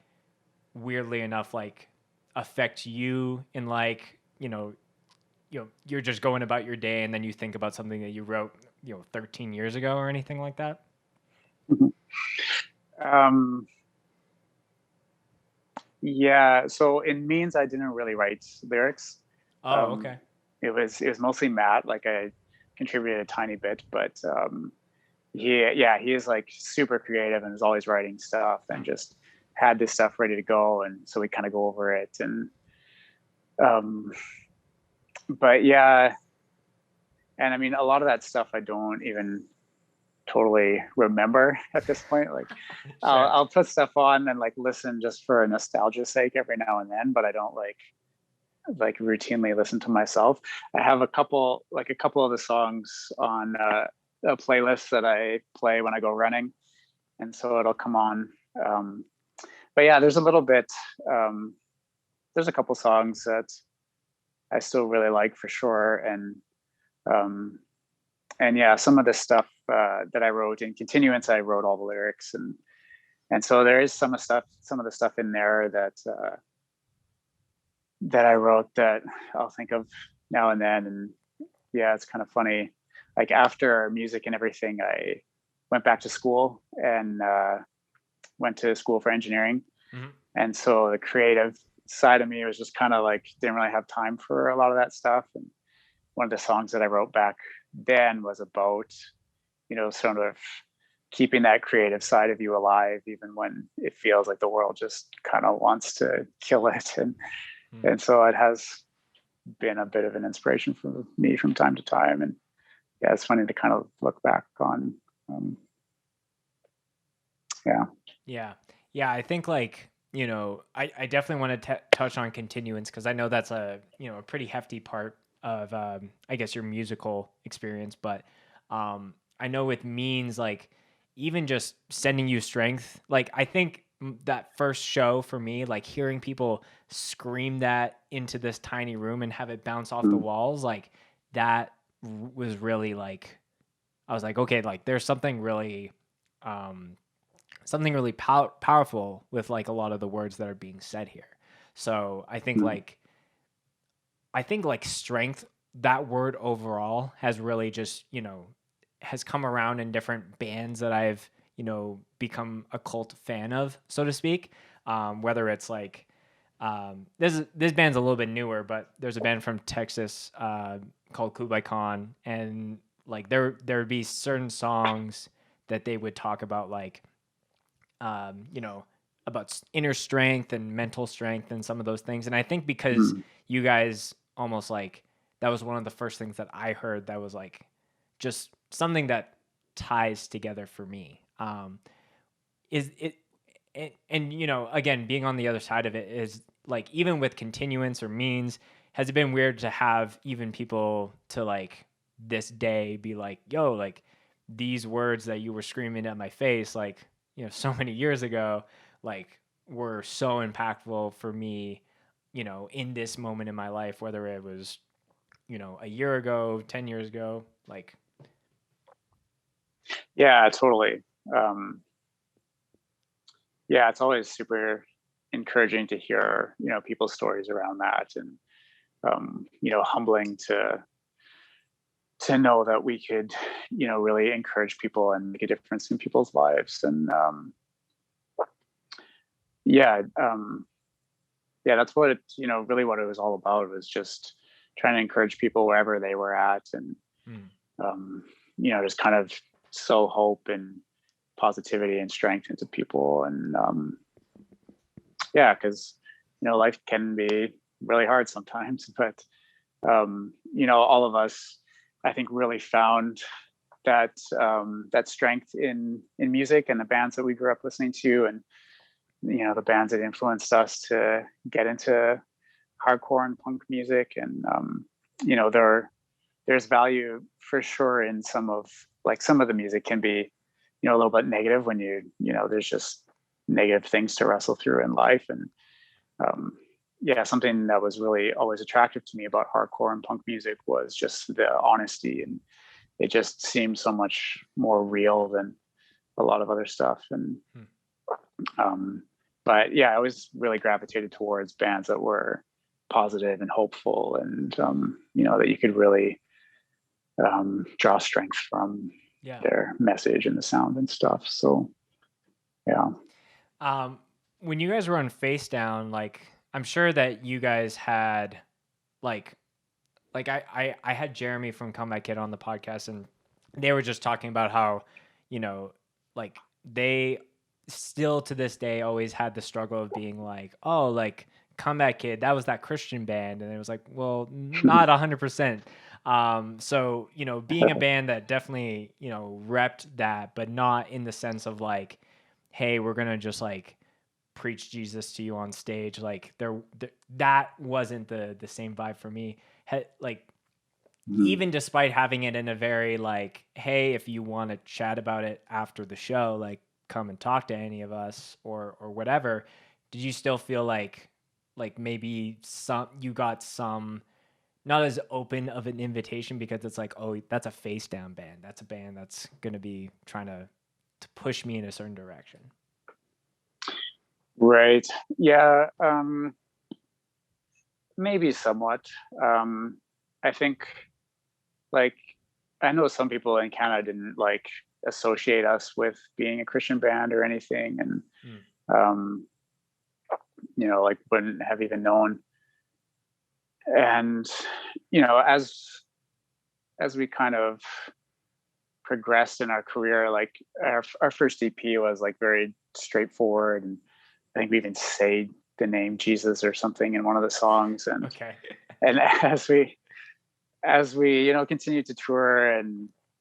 weirdly enough, like, affect you in like, you know, you're just going about your day and then you think about something that you wrote, you know, 13 years ago or anything like that? Yeah, so in Means I didn't really write lyrics. Okay. It was mostly Matt. Like I contributed a tiny bit, but he is like super creative and is always writing stuff and just had this stuff ready to go, and so we kind of go over it. And but yeah, and I mean a lot of that stuff I don't even totally remember at this point. Like Sure. I'll put stuff on and like listen just for nostalgia's sake every now and then, but I don't like routinely listen to myself. I have a couple of the songs on a playlist that I play when I go running, and so it'll come on. But yeah, there's a little bit. There's a couple songs that I still really like for sure, and yeah, some of the stuff that I wrote in Continuance, I wrote all the lyrics, and so there is some of the stuff in there that I wrote that I'll think of now and then. And yeah, it's kind of funny. Like after music and everything, I went back to school and went to school for engineering. Mm-hmm. And so the creative side of me was just kind of like, didn't really have time for a lot of that stuff. And one of the songs that I wrote back then was about, sort of keeping that creative side of you alive, even when it feels like the world just kind of wants to kill it. And so it has been a bit of an inspiration for me from time to time. And yeah, it's funny to kind of look back on. Yeah. I think like, I definitely want to touch on Continuance, because I know that's a pretty hefty part of, I guess, your musical experience. But I know with Means, like even just sending you strength, like I think that first show for me, like hearing people scream that into this tiny room and have it bounce off the walls, like that was really like, I was like, okay, like there's something really powerful with like a lot of the words that are being said here. So I think like strength, that word overall has really just, has come around in different bands that I've, become a cult fan of, so to speak. Whether it's like, this band's a little bit newer, but there's a band from Texas called Kublai Khan, and like there would be certain songs that they would talk about, like, about inner strength and mental strength and some of those things. And I think because you guys almost like, that was one of the first things that I heard that was like just something that ties together for me. Is it, and again, being on the other side of it is like, even with Continuance or Means, has it been weird to have even people to like this day be like, yo, like these words that you were screaming at my face, like, so many years ago, like were so impactful for me, in this moment in my life, whether it was, a year ago, 10 years ago, like. Yeah, totally. Yeah, it's always super encouraging to hear, people's stories around that, and, humbling to know that we could, really encourage people and make a difference in people's lives. And that's what it, really what it was all about, was just trying to encourage people wherever they were at, and just kind of sow hope and positivity and strength into people. And because life can be really hard sometimes, but all of us, I think, really found that that strength in music and the bands that we grew up listening to, and the bands that influenced us to get into hardcore and punk music. And there's value for sure in some of the music can be a little bit negative when there's just negative things to wrestle through in life. And something that was really always attractive to me about hardcore and punk music was just the honesty, and it just seemed so much more real than a lot of other stuff. And but yeah, I always really gravitated towards bands that were positive and hopeful, and that you could really draw strength from their message and the sound and stuff. So when you guys were on Facedown, like I'm sure that you guys had like I had Jeremy from Comeback Kid on the podcast, and they were just talking about how, like they still to this day always had the struggle of being like, oh, like Comeback Kid, that was that Christian band. And it was like, well, not 100%. So, being a band that definitely, repped that, but not in the sense of like, hey, we're going to just like preach Jesus to you on stage. Like that wasn't the same vibe for me. Like, even despite having it in a very like, hey, if you want to chat about it after the show, like come and talk to any of us or whatever, did you still feel like maybe you got some not as open of an invitation because it's like, oh, that's a Facedown band. That's a band that's going to be trying to push me in a certain direction. Right. Yeah. Maybe somewhat. I think like, I know some people in Canada didn't like associate us with being a Christian band or anything. And, like wouldn't have even known. And, as we kind of progressed in our career, like our first EP was like very straightforward. And I think we even say the name Jesus or something in one of the songs. And, okay. And as we continued to tour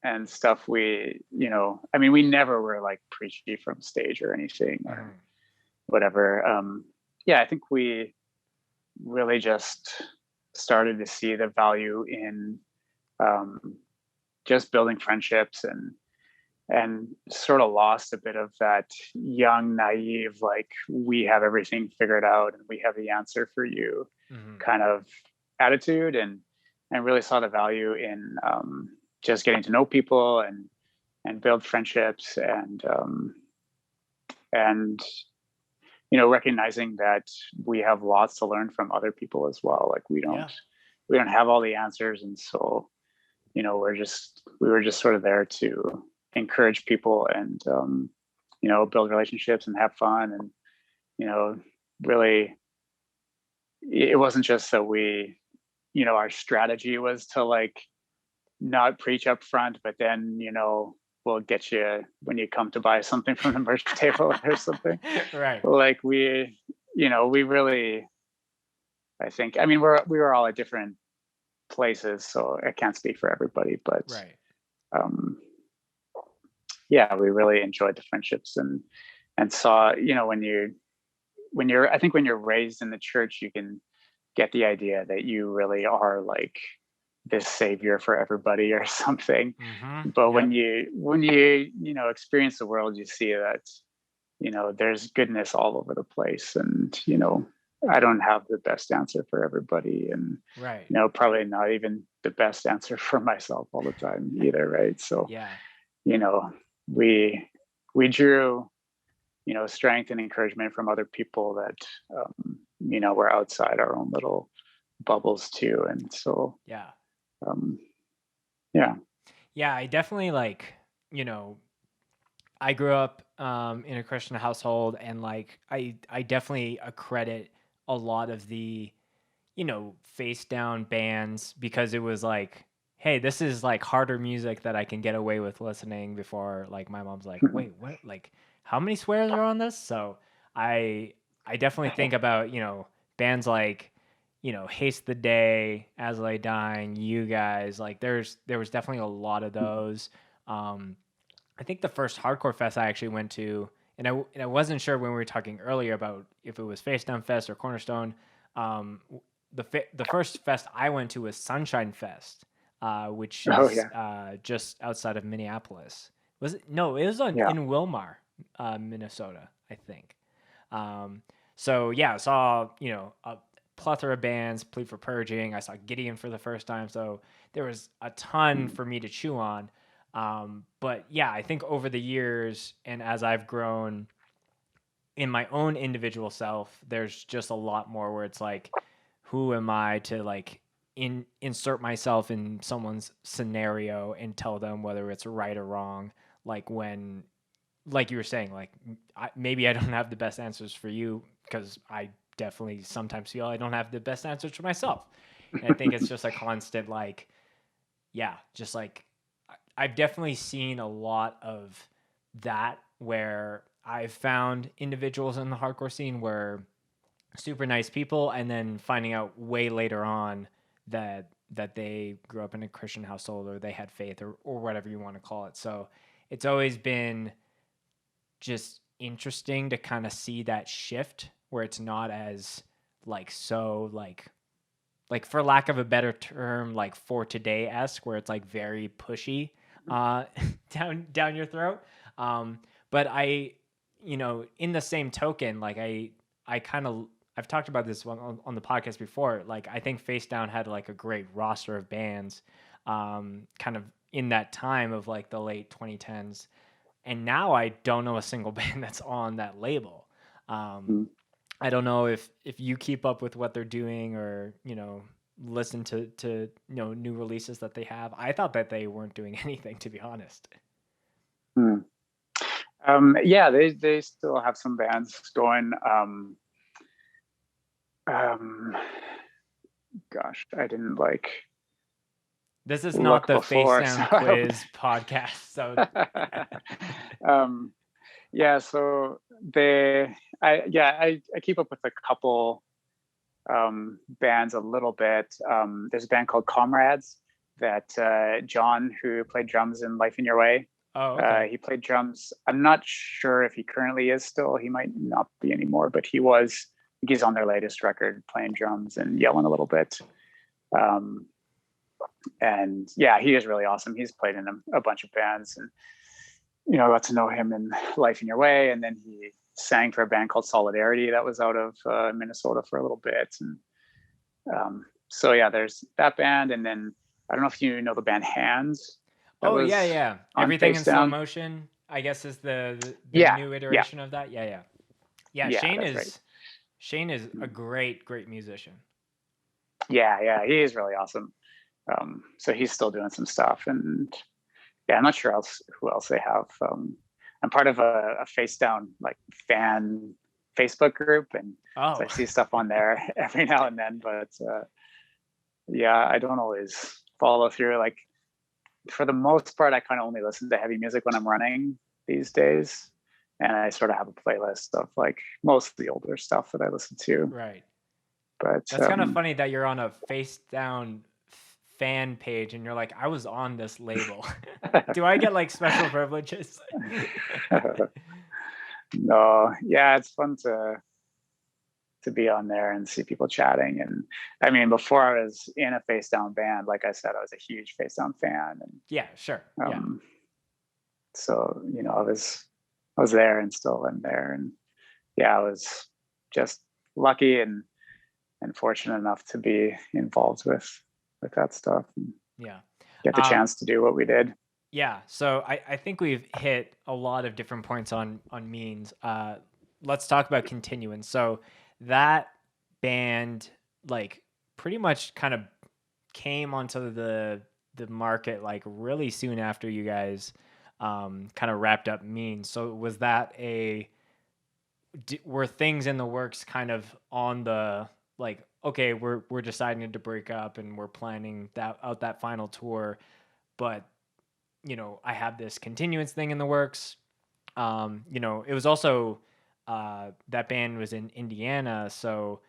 and stuff, we we never were like preachy from stage or anything or whatever. I think we really just started to see the value in just building friendships and sort of lost a bit of that young, naive, like we have everything figured out and we have the answer for you kind of attitude, and really saw the value in just getting to know people and build friendships and recognizing that we have lots to learn from other people as well. Like we don't have all the answers, and so we were just sort of there to encourage people and build relationships and have fun, and really it wasn't just that we our strategy was to like not preach up front, but then we'll get you when you come to buy something from the merch table or something. Right. Like we really, I think, we were all at different places, so I can't speak for everybody, but right. We really enjoyed the friendships and saw, when you're I think when you're raised in the church, you can get the idea that you really are like this savior for everybody or something. But when you experience the world, you see that there's goodness all over the place, and I don't have the best answer for everybody, and probably not even the best answer for myself all the time either, right? So we drew strength and encouragement from other people that were outside our own little bubbles too, and so I definitely like I grew up in a Christian household, and like I definitely accredit a lot of the Facedown bands because it was like, hey, this is like harder music that I can get away with listening before like my mom's like, wait, what? Like how many swears are on this? So I definitely think about bands like Haste the Day, As I Dying, you guys, like there was definitely a lot of those. I think the first hardcore fest I actually went to, and I wasn't sure when we were talking earlier about if it was Facedown Fest or Cornerstone. The first fest I went to was Sunshine Fest, which is just outside of Minneapolis. Was it? No, it was in Wilmar, Minnesota, I think. I saw a plethora of bands, Plead for Purging. I saw Gideon for the first time, so there was a ton for me to chew on. But yeah, I think over the years and as I've grown in my own individual self, there's just a lot more where it's like, who am I to like insert myself in someone's scenario and tell them whether it's right or wrong? Like when, like you were saying, like maybe I don't have the best answers for you because I definitely sometimes feel I don't have the best answers for myself. And I think it's just a constant like, just like I've definitely seen a lot of that where I've found individuals in the hardcore scene where super nice people, and then finding out way later on that that they grew up in a Christian household or they had faith or whatever you want to call it. So it's always been just interesting to kind of see that shift where it's not as like so like for lack of a better term, like for today-esque, where it's like very pushy down your throat. But I, in the same token, like I kind of I've talked about this one on the podcast before. Like I think Facedown had like a great roster of bands, kind of in that time of like the late 2010s, and now I don't know a single band that's on that label. I don't know if you keep up with what they're doing or listen to new releases that they have. I thought that they weren't doing anything, to be honest. Yeah, they still have some bands going. Gosh, I didn't like. This is not the Facedown quiz podcast, so. Yeah, so I keep up with a couple bands a little bit. There's a band called Comrades that John, who played drums in Life in Your Way. Oh, okay. He played drums. I'm not sure if he currently is still. He might not be anymore, but he was. I think he's on their latest record playing drums and yelling a little bit. And yeah, he is really awesome. He's played in a bunch of bands, and got to know him in Life in Your Way, and then he sang for a band called Solidarity that was out of Minnesota for a little bit. And so yeah, there's that band, and then I don't know if you know the band Hands. Oh yeah. Everything in Slow Motion, I guess, is the new iteration of that. Yeah. Shane is a great musician. Yeah, he is really awesome. So he's still doing some stuff, and yeah, I'm not sure who else they have. I'm part of a Facedown like fan Facebook group, and so I see stuff on there every now and then. But yeah, I don't always follow through. Like for the most part, I kind of only listen to heavy music when I'm running these days, and I sort of have a playlist of like most of the older stuff that I listen to. Right. But that's kind of funny that you're on a Facedown fan page and you're like, I was on this label. Do I get like special privileges? No, yeah, it's fun to be on there and see people chatting. And I mean, before I was in a Facedown band, like I said, I was a huge Facedown fan. And yeah, sure. So I was there and still in there, and yeah, I was just lucky and fortunate enough to be involved with that stuff. And get the chance to do what we did. Yeah. So I think we've hit a lot of different points on means. Let's talk about Continuance. So that band like pretty much kind of came onto the market like really soon after you guys kind of wrapped up Means. So was that were things in the works kind of on the like, okay, we're deciding to break up and we're planning that final tour, but I have this Continuance thing in the works. It was also that band was in Indiana, so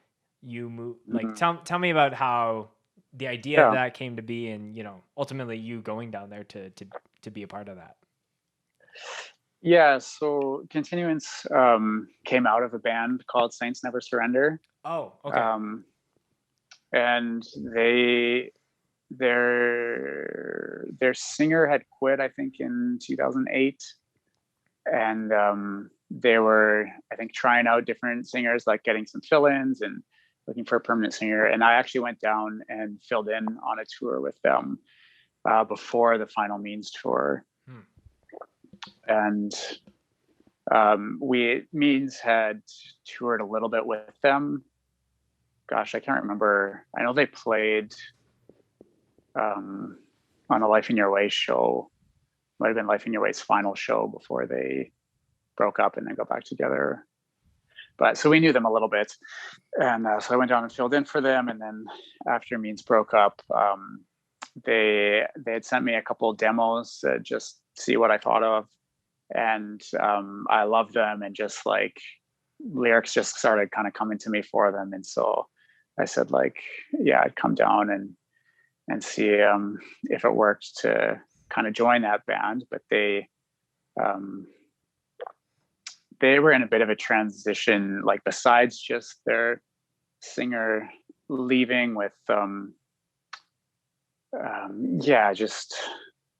you moved. Like, tell me about how the idea of that came to be, and ultimately you going down there to be a part of that. Yeah, so Continuance came out of a band called Saints Never Surrender. Oh, okay. And their singer had quit, I think, in 2008, and they were, I think, trying out different singers, like getting some fill-ins and looking for a permanent singer. And I actually went down and filled in on a tour with them before the final Means tour. And Means had toured a little bit with them. Gosh, I can't remember. I know they played on a Life in Your Way show. Might have been Life in Your Way's final show before they broke up and then got back together. But so we knew them a little bit. And so I went down and filled in for them. And then after Means broke up, they had sent me a couple of demos to just see what I thought of. And I loved them, and just like lyrics just started kind of coming to me for them. And so I said, like, yeah, I'd come down and and see if it worked to kind of join that band. But they were in a bit of a transition, like besides just their singer leaving with just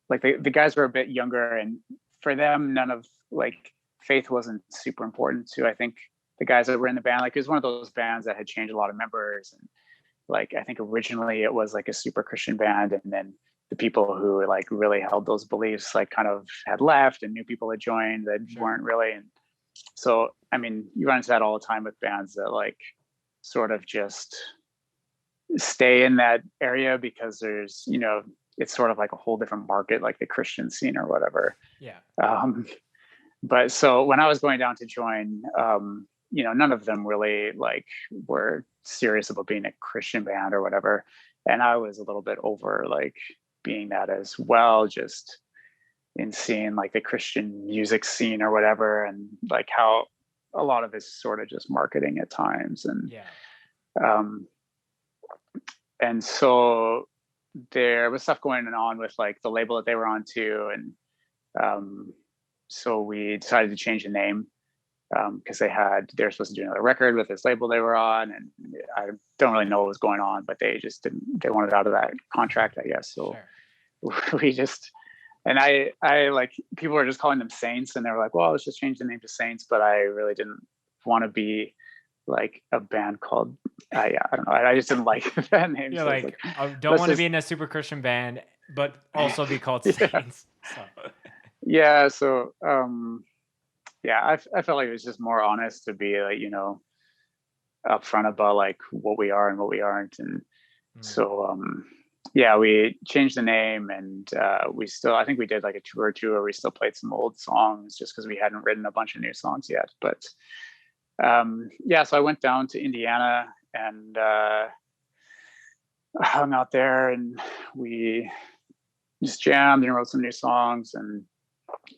like the guys were a bit younger, and for them none of like faith wasn't super important to, I think, the guys that were in the band. Like it was one of those bands that had changed a lot of members, and like I think originally it was like a super Christian band, and then the people who like really held those beliefs like kind of had left, and new people had joined that weren't really. And so I mean, you run into that all the time with bands that like sort of just stay in that area because there's, you know, it's sort of like a whole different market, like the Christian scene or whatever. Yeah. But so when I was going down to join, you know, none of them really like were serious about being a Christian band or whatever. And I was a little bit over like being that as well, just in seeing like the Christian music scene or whatever, and like how a lot of it's sort of just marketing at times. And and so there was stuff going on with like the label that they were on too. And so we decided to change the name because they were supposed to do another record with this label they were on, and I don't really know what was going on, but they just they wanted out of that contract, I guess. So we just, and I like, people were just calling them Saints, and they were like, well, let's just change the name to Saints. But I really didn't want to be like a band called I don't know, I just didn't like that name. You're so like, I don't want to be in a super Christian band but also be called Saints. So I felt like it was just more honest to be like, you know, upfront about like what we are and what we aren't. And so we changed the name, and I think we did like a tour or two where we still played some old songs just because we hadn't written a bunch of new songs yet. But so I went down to Indiana and hung out there, and we just jammed and wrote some new songs and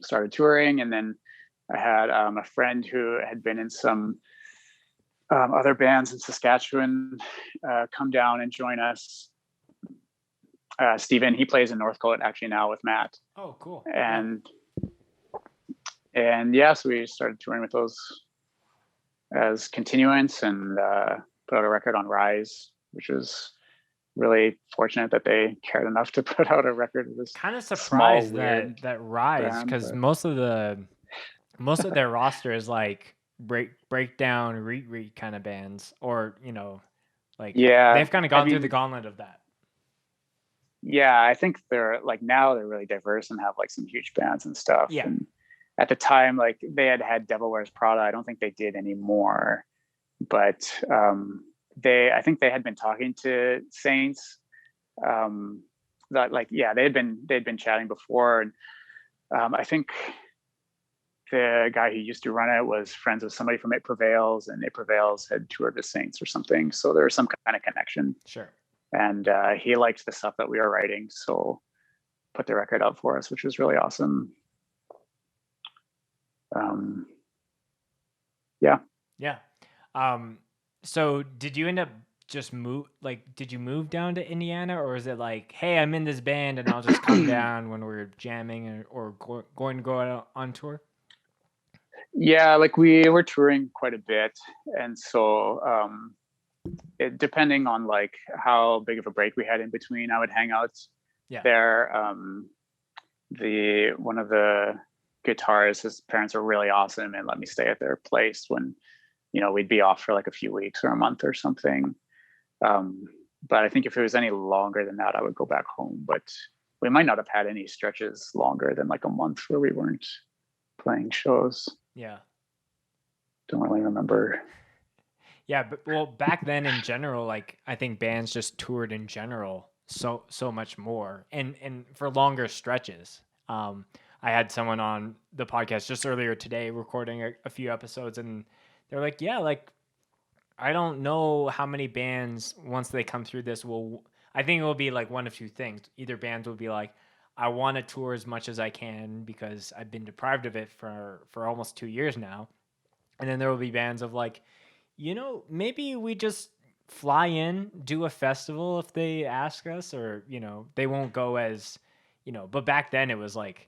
started touring. And then I had a friend who had been in some other bands in Saskatchewan come down and join us. Steven, he plays in Northcote actually now with Matt. Oh, cool. And so we started touring with those as Continuance, and put out a record on Rise, which was really fortunate that they cared enough to put out a record of this. Kind of surprised small, that Rise, because most of their roster is like breakdown, re kind of bands, or you know, like they've kind of gone through the gauntlet of that. Yeah, I think they're like, now they're really diverse and have like some huge bands and stuff. Yeah. And at the time, like they had Devil Wears Prada. I don't think they did anymore, but I think they had been talking to Saints. That like, they'd been chatting before, and I think the guy who used to run it was friends with somebody from It Prevails, and It Prevails had toured with Saints or something. So there was some kind of connection. Sure. And he liked the stuff that we were writing, so put the record out for us, which was really awesome. So did you end up just did you move down to Indiana, or is it like, hey, I'm in this band and I'll just come down when we're jamming or going to go out on tour? Yeah, like we were touring quite a bit, and so depending on like how big of a break we had in between, I would hang out there. One of the guitarists, his parents were really awesome and let me stay at their place when, you know, we'd be off for like a few weeks or a month or something. But I think if it was any longer than that, I would go back home. But we might not have had any stretches longer than like a month where we weren't playing shows. Yeah. Don't really remember. Yeah, but well, back then in general, like I think bands just toured in general so much more and for longer stretches. I had someone on the podcast just earlier today recording a few episodes, and they're like, yeah, like I don't know how many bands once they come through this I think it will be like one of two things. Either bands will be like, I want to tour as much as I can because I've been deprived of it for almost 2 years now. And then there will be bands of like, you know, maybe we just fly in, do a festival if they ask us, or they won't go as but back then it was like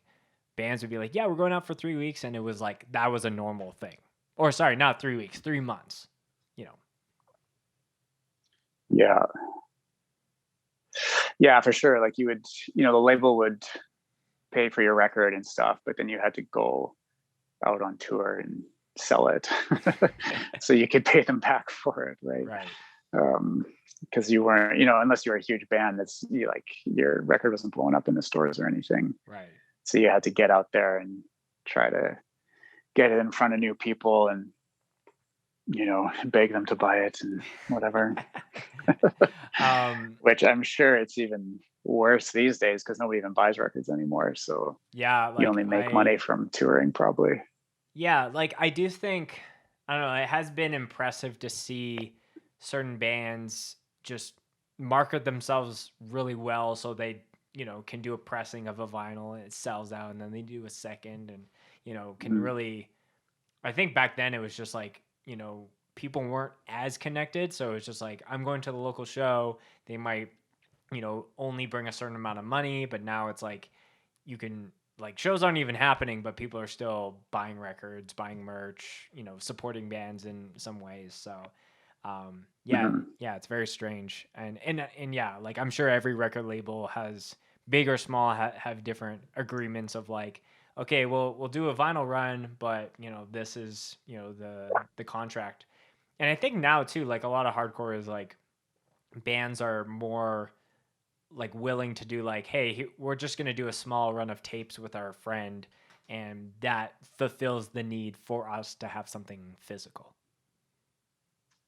bands would be like, yeah, we're going out for 3 weeks, and it was like that was a normal thing. Or sorry, not 3 weeks, 3 months. Yeah. Yeah, for sure. Like you would, the label would pay for your record and stuff, but then you had to go out on tour and sell it so you could pay them back for it, right? Right. Because you weren't, unless you were a huge band, that's like your record wasn't blowing up in the stores or anything. Right. So you had to get out there and try to get it in front of new people and beg them to buy it and whatever. Which I'm sure it's even worse these days because nobody even buys records anymore. So yeah, like you only make money from touring, probably. Yeah, like I do think, I don't know, it has been impressive to see certain bands just market themselves really well, so they can do a pressing of a vinyl and it sells out, and then they do a second, and can really. I think back then it was just like people weren't as connected, so it's just like I'm going to the local show. They might only bring a certain amount of money, but now it's like you can, like, shows aren't even happening, but people are still buying records, buying merch, supporting bands in some ways. So yeah, it's very strange. And yeah, like I'm sure every record label has, big or small, have different agreements of like, okay, we'll do a vinyl run, but this is the contract. And I think now too, like a lot of hardcore is like bands are more like willing to do like, hey, we're just going to do a small run of tapes with our friend, and that fulfills the need for us to have something physical.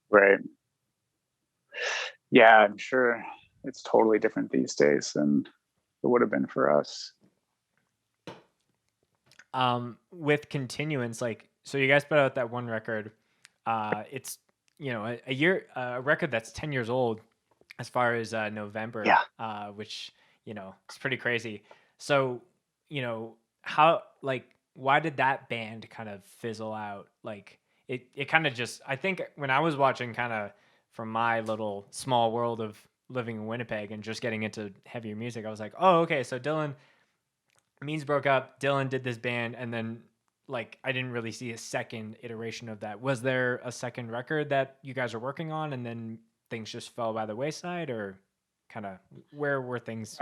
Right. Yeah, I'm sure it's totally different these days than it would have been for us. With Continuance, like, so you guys put out that one record. It's a record that's 10 years old as far as November. Yeah. Which it's pretty crazy. So how, like, why did that band kind of fizzle out? Like it kind of just, I think when I was watching, kind of from my little small world of living in Winnipeg and just getting into heavier music, I was like, oh, okay, so Dylan Means broke up, Dylan did this band, and then like I didn't really see a second iteration of that. Was there a second record that you guys are working on, and then things just fell by the wayside, or kind of where were things?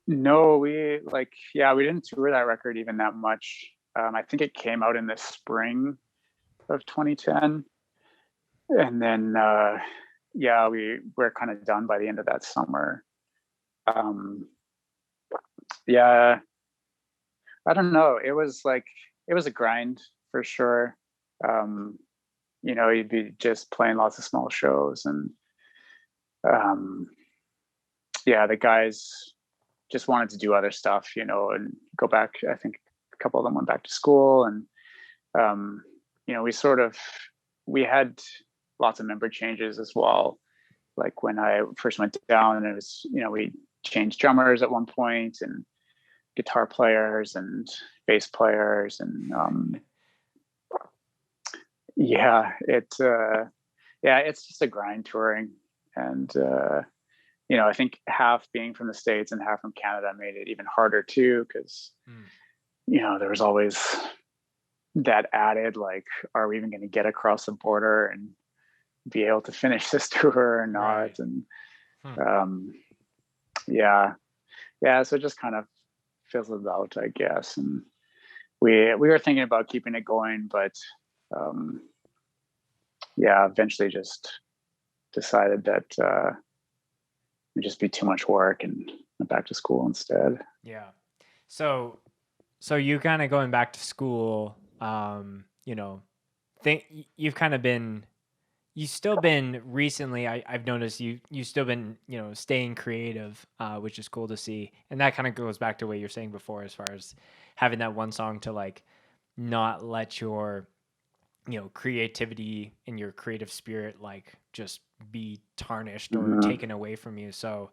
No, we didn't tour that record even that much. I think it came out in the spring of 2010, and then we were kind of done by the end of that summer. Yeah, I don't know. It was a grind for sure. You'd be just playing lots of small shows, and the guys just wanted to do other stuff, and go back. I think a couple of them went back to school, and we had lots of member changes as well. Like when I first went down, it was, we changed drummers at one point, and guitar players and bass players, and it's just a grind touring. And I think half being from the States and half from Canada made it even harder too, because there was always that added, like, are we even going to get across the border and be able to finish this tour or not? Right. And so it just kind of fizzled out, I guess. And we were thinking about keeping it going, but eventually just decided that it'd just be too much work and went back to school instead. Yeah. So you kind of going back to school, you've still been recently, I've noticed you've still been, staying creative, which is cool to see. And that kind of goes back to what you're saying before, as far as having that one song to like not let your, creativity and your creative spirit, like, just be tarnished or taken away from you. So,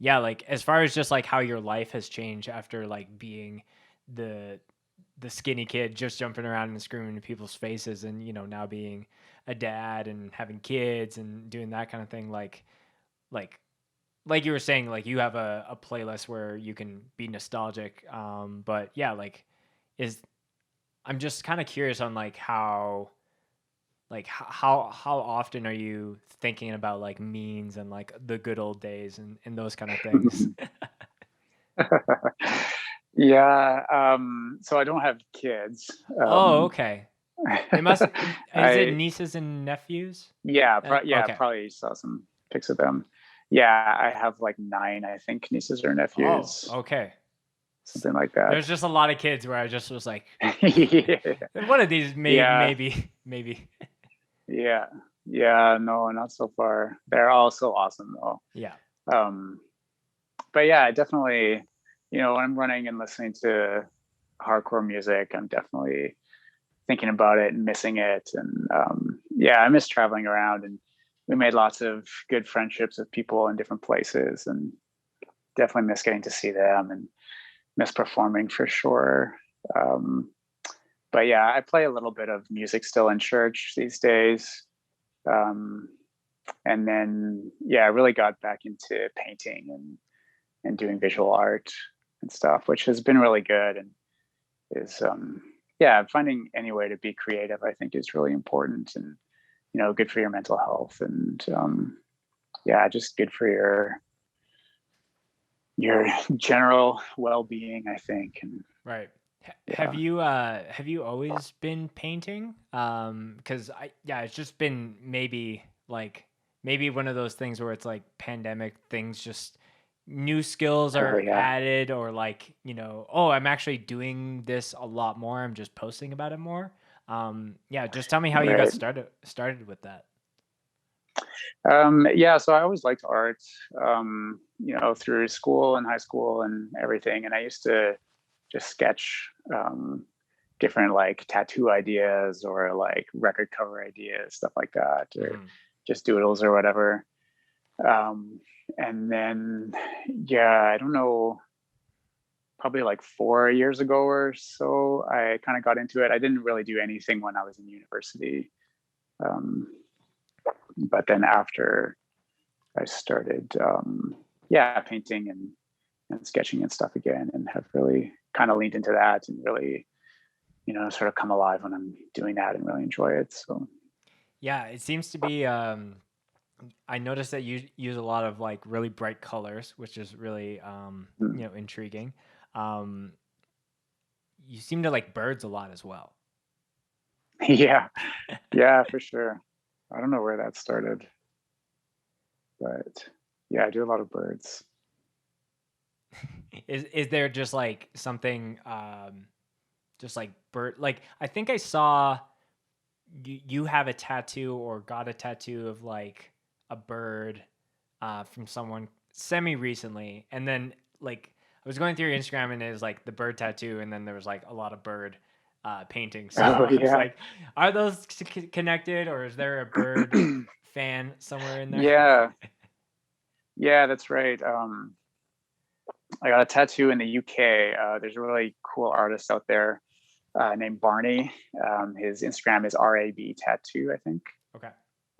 like, as far as just like how your life has changed after like being the the skinny kid just jumping around and screaming in people's faces, and now being a dad and having kids and doing that kind of thing, like like you were saying, like you have a playlist where you can be nostalgic. But yeah, like is I'm just kind of curious on like how often are you thinking about like means and like the good old days and those kind of things? Yeah. So I don't have kids. Oh, okay. It must. Is it I nieces and nephews? Yeah, Okay. probably saw some pics of them. Yeah, I have like 9, I think, nieces or Oh, nephews, okay. something like that. There's just a lot of kids where I just was like, Yeah, one of these yeah, maybe. yeah, yeah. No, not so far. They're all so awesome though. Yeah. Um, but yeah, definitely, when I'm running and listening to hardcore music, I'm definitely thinking about it and missing it. And yeah, I miss traveling around, and we made lots of good friendships with people in different places, and definitely miss getting to see them and miss performing for sure. Um, but yeah, I play a little bit of music still in church these days. Um, and then, yeah, I really got back into painting and doing visual art and stuff, which has been really good. And is, yeah, finding any way to be creative, I think, is really important, and, good for your mental health, and, yeah, just good for your general well-being, I think. And Right. yeah. Have you always been painting? Because it's just been maybe one of those things where it's like pandemic things, just new skills Oh are yeah. added, or like, oh, I'm actually doing this a lot more. I'm just posting about it more. Yeah, just tell me how you got Right. started with that. Yeah, so I always liked art, through school and high school and everything. And I used to just sketch different like tattoo ideas or like record cover ideas, stuff like that, or Hmm. just doodles or whatever. Um, and then, yeah, I don't know, probably like 4 years ago or so, I kind of got into it. I didn't really do anything when I was in university. Um, but then after I started, yeah, painting and sketching and stuff again, and have really kind of leaned into that and really, sort of come alive when I'm doing that and really enjoy it. So, Yeah, it seems to be. I noticed that you use a lot of like really bright colors, which is really mm. intriguing. Um, you seem to like birds a lot as well. Yeah, yeah, for sure. I don't know where that started, but yeah, I do a lot of birds. Is there just like something just like bird, like I think I saw you have a tattoo or got a tattoo of like a bird from someone semi recently, and then like I was going through your Instagram and it was like the bird tattoo, and then there was like a lot of bird paintings. So Oh I was yeah. like, are those connected, or is there a bird fan somewhere in there? Yeah, yeah, that's right. I got a tattoo in the UK. There's a really cool artist out there named Barney. His Instagram is RAB Tattoo, I think. Okay.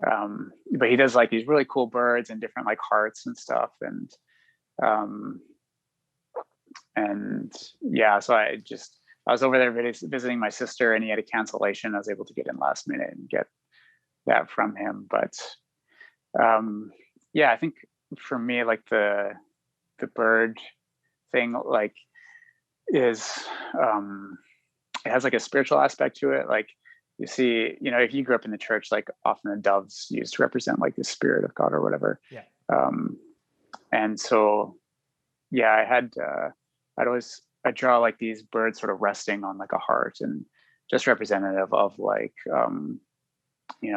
But he does like these really cool birds and different like hearts and stuff. Um, and yeah, so I was over there visiting my sister, and he had a cancellation. I was able to get in last minute and get that from him. But yeah, I think for me, like the bird thing, like is it has like a spiritual aspect to it. Like you see, if you grew up in the church, like often the doves used to represent like the spirit of God or whatever. Yeah. Um, and so, yeah, I draw like these birds sort of resting on like a heart, and just representative of like,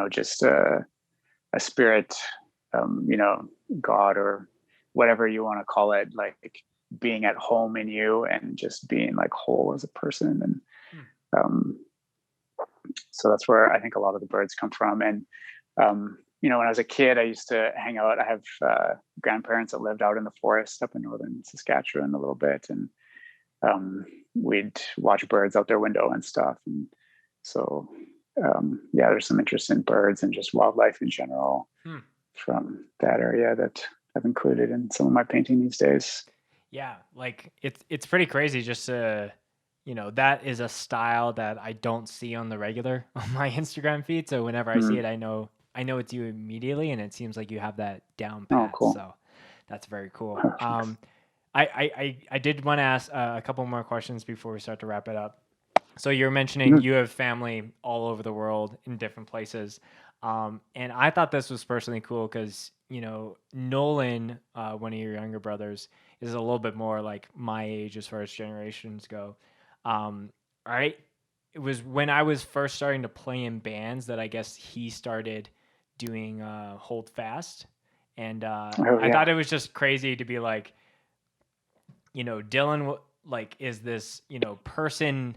just a spirit, God or whatever you want to call it, like being at home in you and just being like whole as a person. And Hmm. so that's where I think a lot of the birds come from. And when I was a kid, I used to hang out. I have grandparents that lived out in the forest up in northern Saskatchewan a little bit, and we'd watch birds out their window and stuff. And so, yeah, there's some interest in birds and just wildlife in general from that area that I've included in some of my painting these days. Yeah, like it's pretty crazy just to, you know, that is a style that I don't see on the regular on my Instagram feed. So whenever I see it, I know it's you immediately, and it seems like you have that down pat. Oh, cool. So that's very cool. I did want to ask a couple more questions before we start to wrap it up. So you're mentioning you have family all over the world in different places. And I thought this was personally cool because, you know, Nolan, one of your younger brothers, is a little bit more like my age as far as generations go. Right? It was when I was first starting to play in bands that I guess he started doing Hold Fast. And I thought it was just crazy to be like, you know, Dylan like is this, you know, person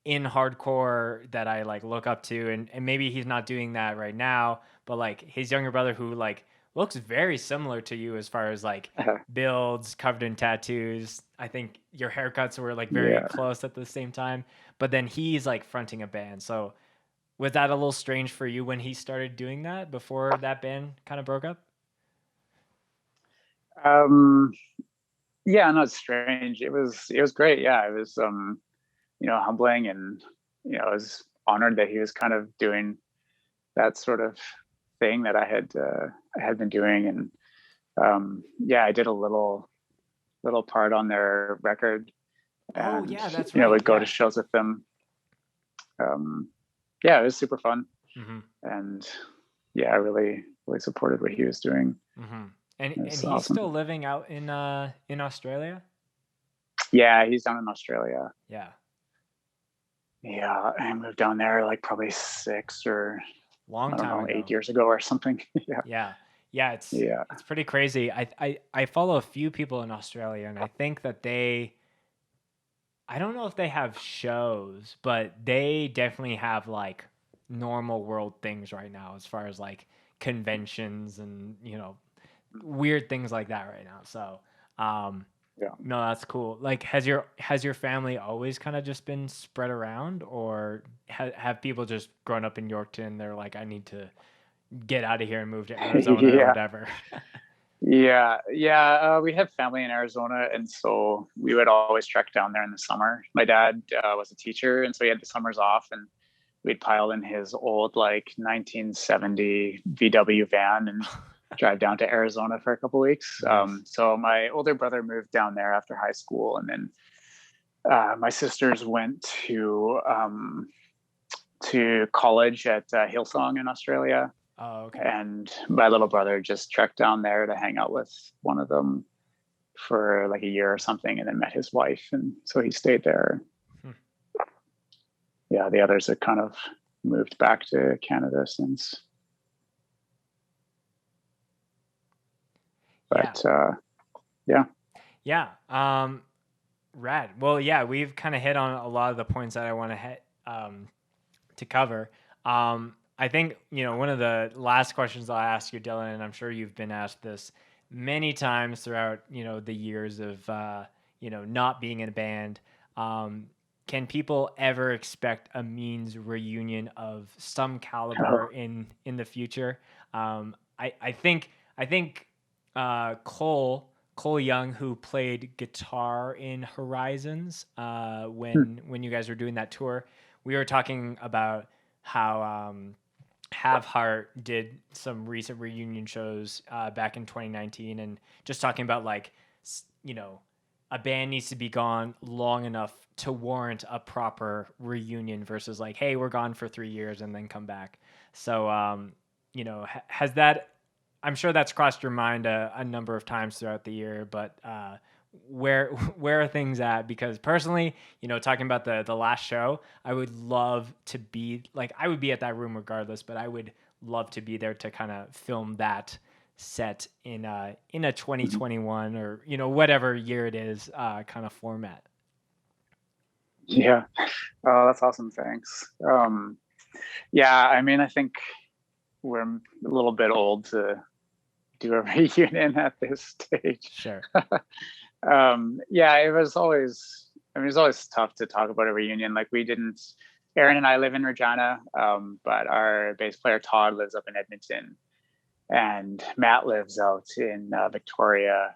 in hardcore that I like look up to, and maybe he's not doing that right now, but like his younger brother who like looks very similar to you as far as like builds, covered in tattoos. I think your haircuts were like very close at the same time, but then he's like fronting a band. So was that a little strange for you when he started doing that before that band kind of broke up? Yeah, no, it's strange. It was great. Yeah, it was you know, humbling, and you know, I was honored that he was kind of doing that sort of thing that I had been doing. And yeah, I did a little part on their record, and yeah, that's you know, right. would go to shows with them. Yeah, it was super fun. And yeah, I really supported what he was doing. And he's awesome. still living out in Australia? Yeah, he's down in Australia. Yeah. Yeah, I moved down there like probably 6 or long time ago. 8 years ago or something. Yeah, it's pretty crazy. I follow a few people in Australia, and I think that I don't know if they have shows, but they definitely have like normal world things right now as far as like conventions and, you know, weird things like that right now. So, no, that's cool. Like, has your family always kind of just been spread around, or have people just grown up in Yorkton? They're like, I need to get out of here and move to Arizona or whatever. We have family in Arizona, and so we would always trek down there in the summer. My dad was a teacher, and so he had the summers off, and we'd pile in his old like 1970 VW van and drive down to Arizona for a couple weeks. So my older brother moved down there after high school, and then my sisters went to college at Hillsong in Australia. Oh, okay. And my little brother just trekked down there to hang out with one of them for like a year or something, and then met his wife, and so he stayed there. Yeah, the others have kind of moved back to Canada since. But rad. Well, yeah, we've kind of hit on a lot of the points that I want to cover. I think, you know, one of the last questions I'll ask you, Dylan, and I'm sure you've been asked this many times throughout, you know, the years of, you know, not being in a band. Can people ever expect a Means reunion of some caliber in the future? I think Cole Young, who played guitar in Horizons, when you guys were doing that tour, we were talking about how Have Heart did some recent reunion shows back in 2019, and just talking about like, you know, a band needs to be gone long enough to warrant a proper reunion versus like, hey, we're gone for 3 years and then come back. So, you know, has that, I'm sure that's crossed your mind a number of times throughout the year, but where are things at? Because personally, you know, talking about the last show, I would love to be like, I would be at that room regardless, but I would love to be there to kind of film that set in a 2021 or, you know, whatever year it is, kind of format. Yeah. Oh, that's awesome. Thanks. Yeah, I mean, I think we're a little bit old to do a reunion at this stage. Sure. Yeah, it was always I mean, it's always tough to talk about a reunion. Like we didn't. Aaron and I live in Regina, but our bass player Todd lives up in Edmonton, and Matt lives out in Victoria,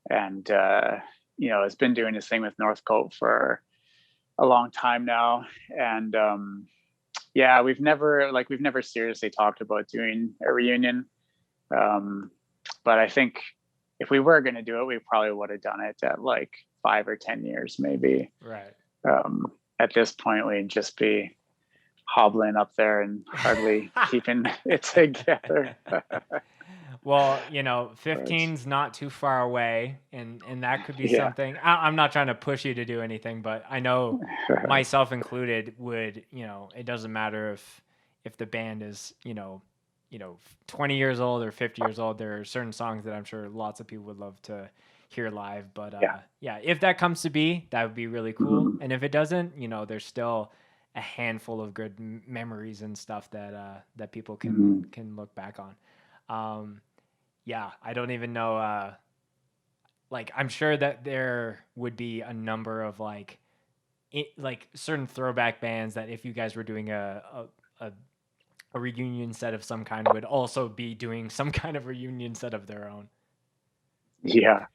and has been doing his thing with Northcote for a long time now. And yeah, we've never seriously talked about doing a reunion. But I think if we were going to do it, we probably would have done it at like 5 or 10 years, maybe. Right. At this point, we'd just be hobbling up there and hardly keeping it together. Well, 15's not too far away, and that could be something. I'm not trying to push you to do anything, but I know myself included would, it doesn't matter if the band is, 20 years old or 50 years old. There are certain songs that I'm sure lots of people would love to hear live, but if that comes to be, that would be really cool. And if it doesn't, there's still a handful of good memories and stuff that people can look back on. I don't even know. I'm sure that there would be a number of like certain throwback bands that if you guys were doing a reunion set of some kind would also be doing some kind of reunion set of their own. Yeah.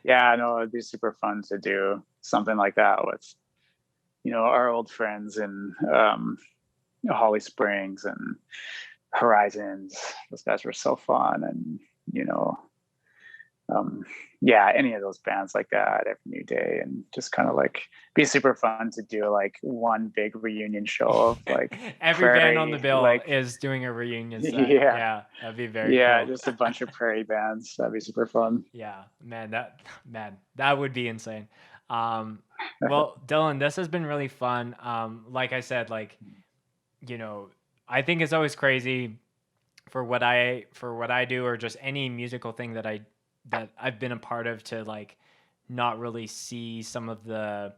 No, it'd be super fun to do something like that with, our old friends in Holly Springs and Horizons. Those guys were so fun. And, any of those bands like that, Every New Day, and just kind of like be super fun to do like one big reunion show of like every prairie, band on the bill is doing a reunion set. Yeah, that'd be very cool. Just a bunch of prairie bands. That'd be super fun. Yeah, that would be insane. Well, Dylan, this has been really fun. Like I said, I think it's always crazy for what I do, or just any musical thing that I've been a part of, to like not really see some of the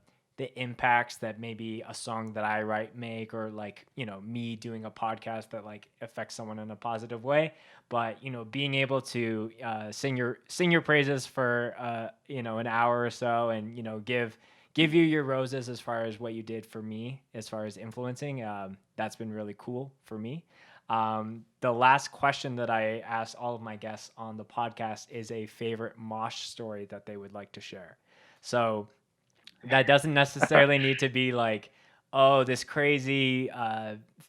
impacts that maybe a song that I write make, or like, me doing a podcast that like affects someone in a positive way. But, being able to sing your praises for an hour or so, and, give you your roses as far as what you did for me as far as influencing, that's been really cool for me. The last question that I ask all of my guests on the podcast is a favorite mosh story that they would like to share. So that doesn't necessarily need to be like, oh, this crazy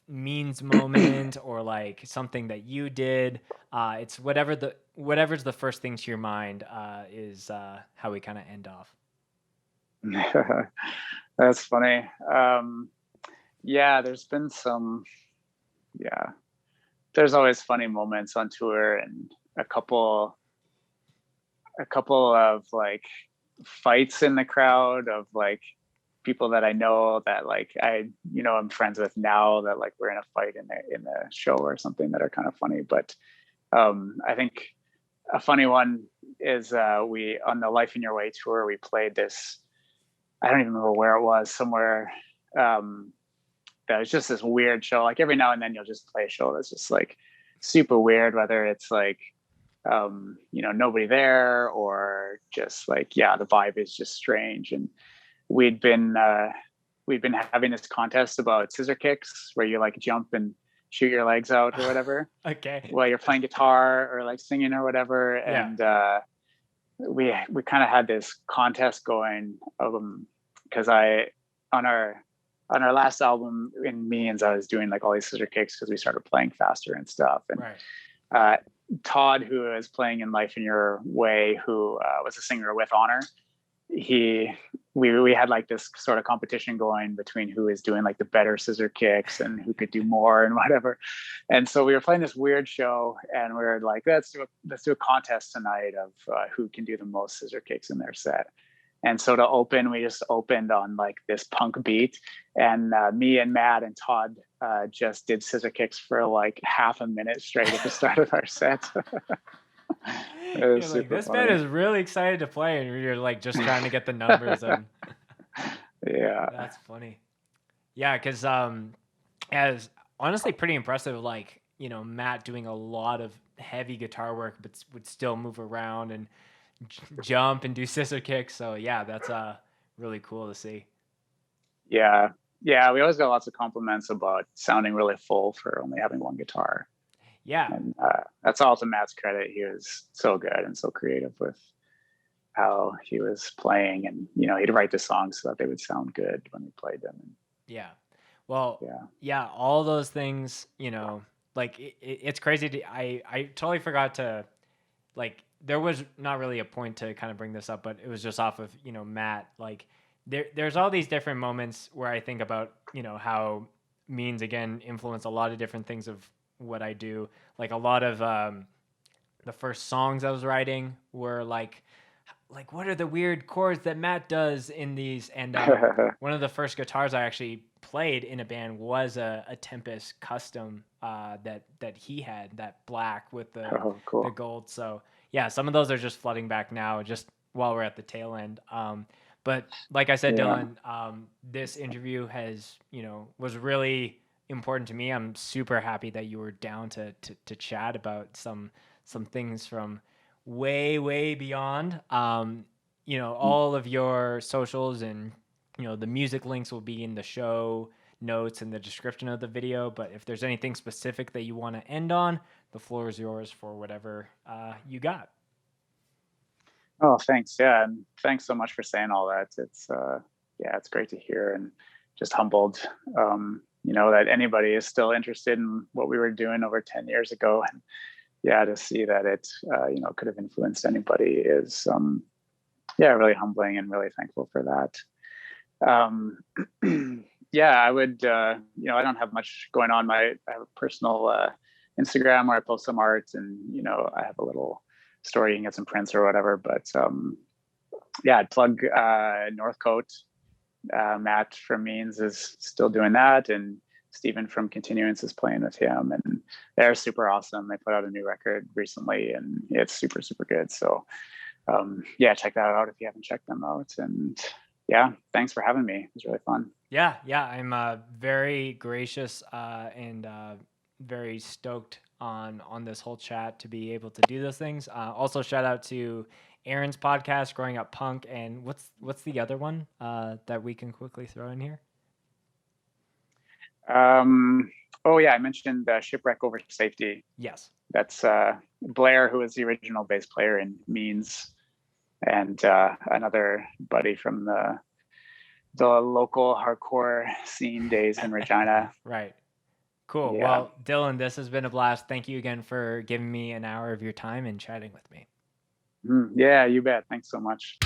means moment, or like something that you did. It's whatever's the first thing to your mind is how we kind of end off. That's funny. There's been some, there's always funny moments on tour, and a couple of like fights in the crowd of like people that I know that like I'm friends with now, that like we're in a fight in the show or something, that are kind of funny. But I think a funny one is we, on the Life in Your Way tour, we played this, I don't even remember where it was, somewhere that was just this weird show. Like every now and then you'll just play a show that's just like super weird, whether it's like nobody there, or just like the vibe is just strange. And we'd been having this contest about scissor kicks, where you like jump and shoot your legs out or whatever. Okay. While you're playing guitar or like singing or whatever. And we kind of had this contest going, because on our last album in Means, I was doing like all these scissor kicks because we started playing faster and stuff. And Todd, who is playing in Life in Your Way, who was a singer with Honor, we had like this sort of competition going between who is doing like the better scissor kicks and who could do more and whatever. And so we were playing this weird show, and we were like, let's do a contest tonight of who can do the most scissor kicks in their set. And so to open, we just opened on like this punk beat, and me and Matt and Todd just did scissor kicks for like half a minute straight at the start of our set. You're like, this band is really excited to play, and you're like just trying to get the numbers. And that's funny. Yeah, because as honestly pretty impressive. Like, Matt doing a lot of heavy guitar work, but would still move around and jump and do scissor kicks. So yeah, that's really cool to see. Yeah. Yeah. We always got lots of compliments about sounding really full for only having one guitar. Yeah. And that's all to Matt's credit. He was so good and so creative with how he was playing, and he'd write the songs so that they would sound good when we played them. Yeah. Well, Yeah. yeah, all those things, like it's crazy. I totally forgot to, like, there was not really a point to kind of bring this up, but it was just off of, Matt, like there's all these different moments where I think about, how means again influence a lot of different things of what I do. Like a lot of the first songs I was writing were like what are the weird chords that Matt does in these? And one of the first guitars I actually played in a band was a Tempest custom that he had, that black with Oh, cool. the gold. So yeah, some of those are just flooding back now, just while we're at the tail end. But like I said, Yeah. Dylan, this interview was really important to me. I'm super happy that you were down to chat about some things from way beyond. All of your socials and the music links will be in the show notes and the description of the video. But if there's anything specific that you want to end on, the floor is yours for whatever you got. Oh, thanks. Yeah, and thanks so much for saying all that. It's it's great to hear, and just humbled, that anybody is still interested in what we were doing over 10 years ago. And yeah, to see that it could have influenced anybody is really humbling, and really thankful for that. I would I don't have much going on. I have a personal Instagram where I post some art, and I have a little story, you can get some prints or whatever. But I'd plug Northcote. Matt from Means is still doing that, and Stephen from Continuance is playing with him, and they're super awesome. They put out a new record recently, and it's super, super good. So check that out if you haven't checked them out. And thanks for having me. It was really fun. Yeah, I'm very gracious and very stoked on this whole chat to be able to do those things. Also, shout out to Aaron's podcast, Growing Up Punk, and what's the other one that we can quickly throw in here? I mentioned Shipwreck Over Safety. Yes, that's Blair, who was the original bass player in Means, and another buddy from the local hardcore scene days in Regina. Right. Cool. Yeah. Well, Dylan, this has been a blast. Thank you again for giving me an hour of your time and chatting with me. Yeah, you bet. Thanks so much.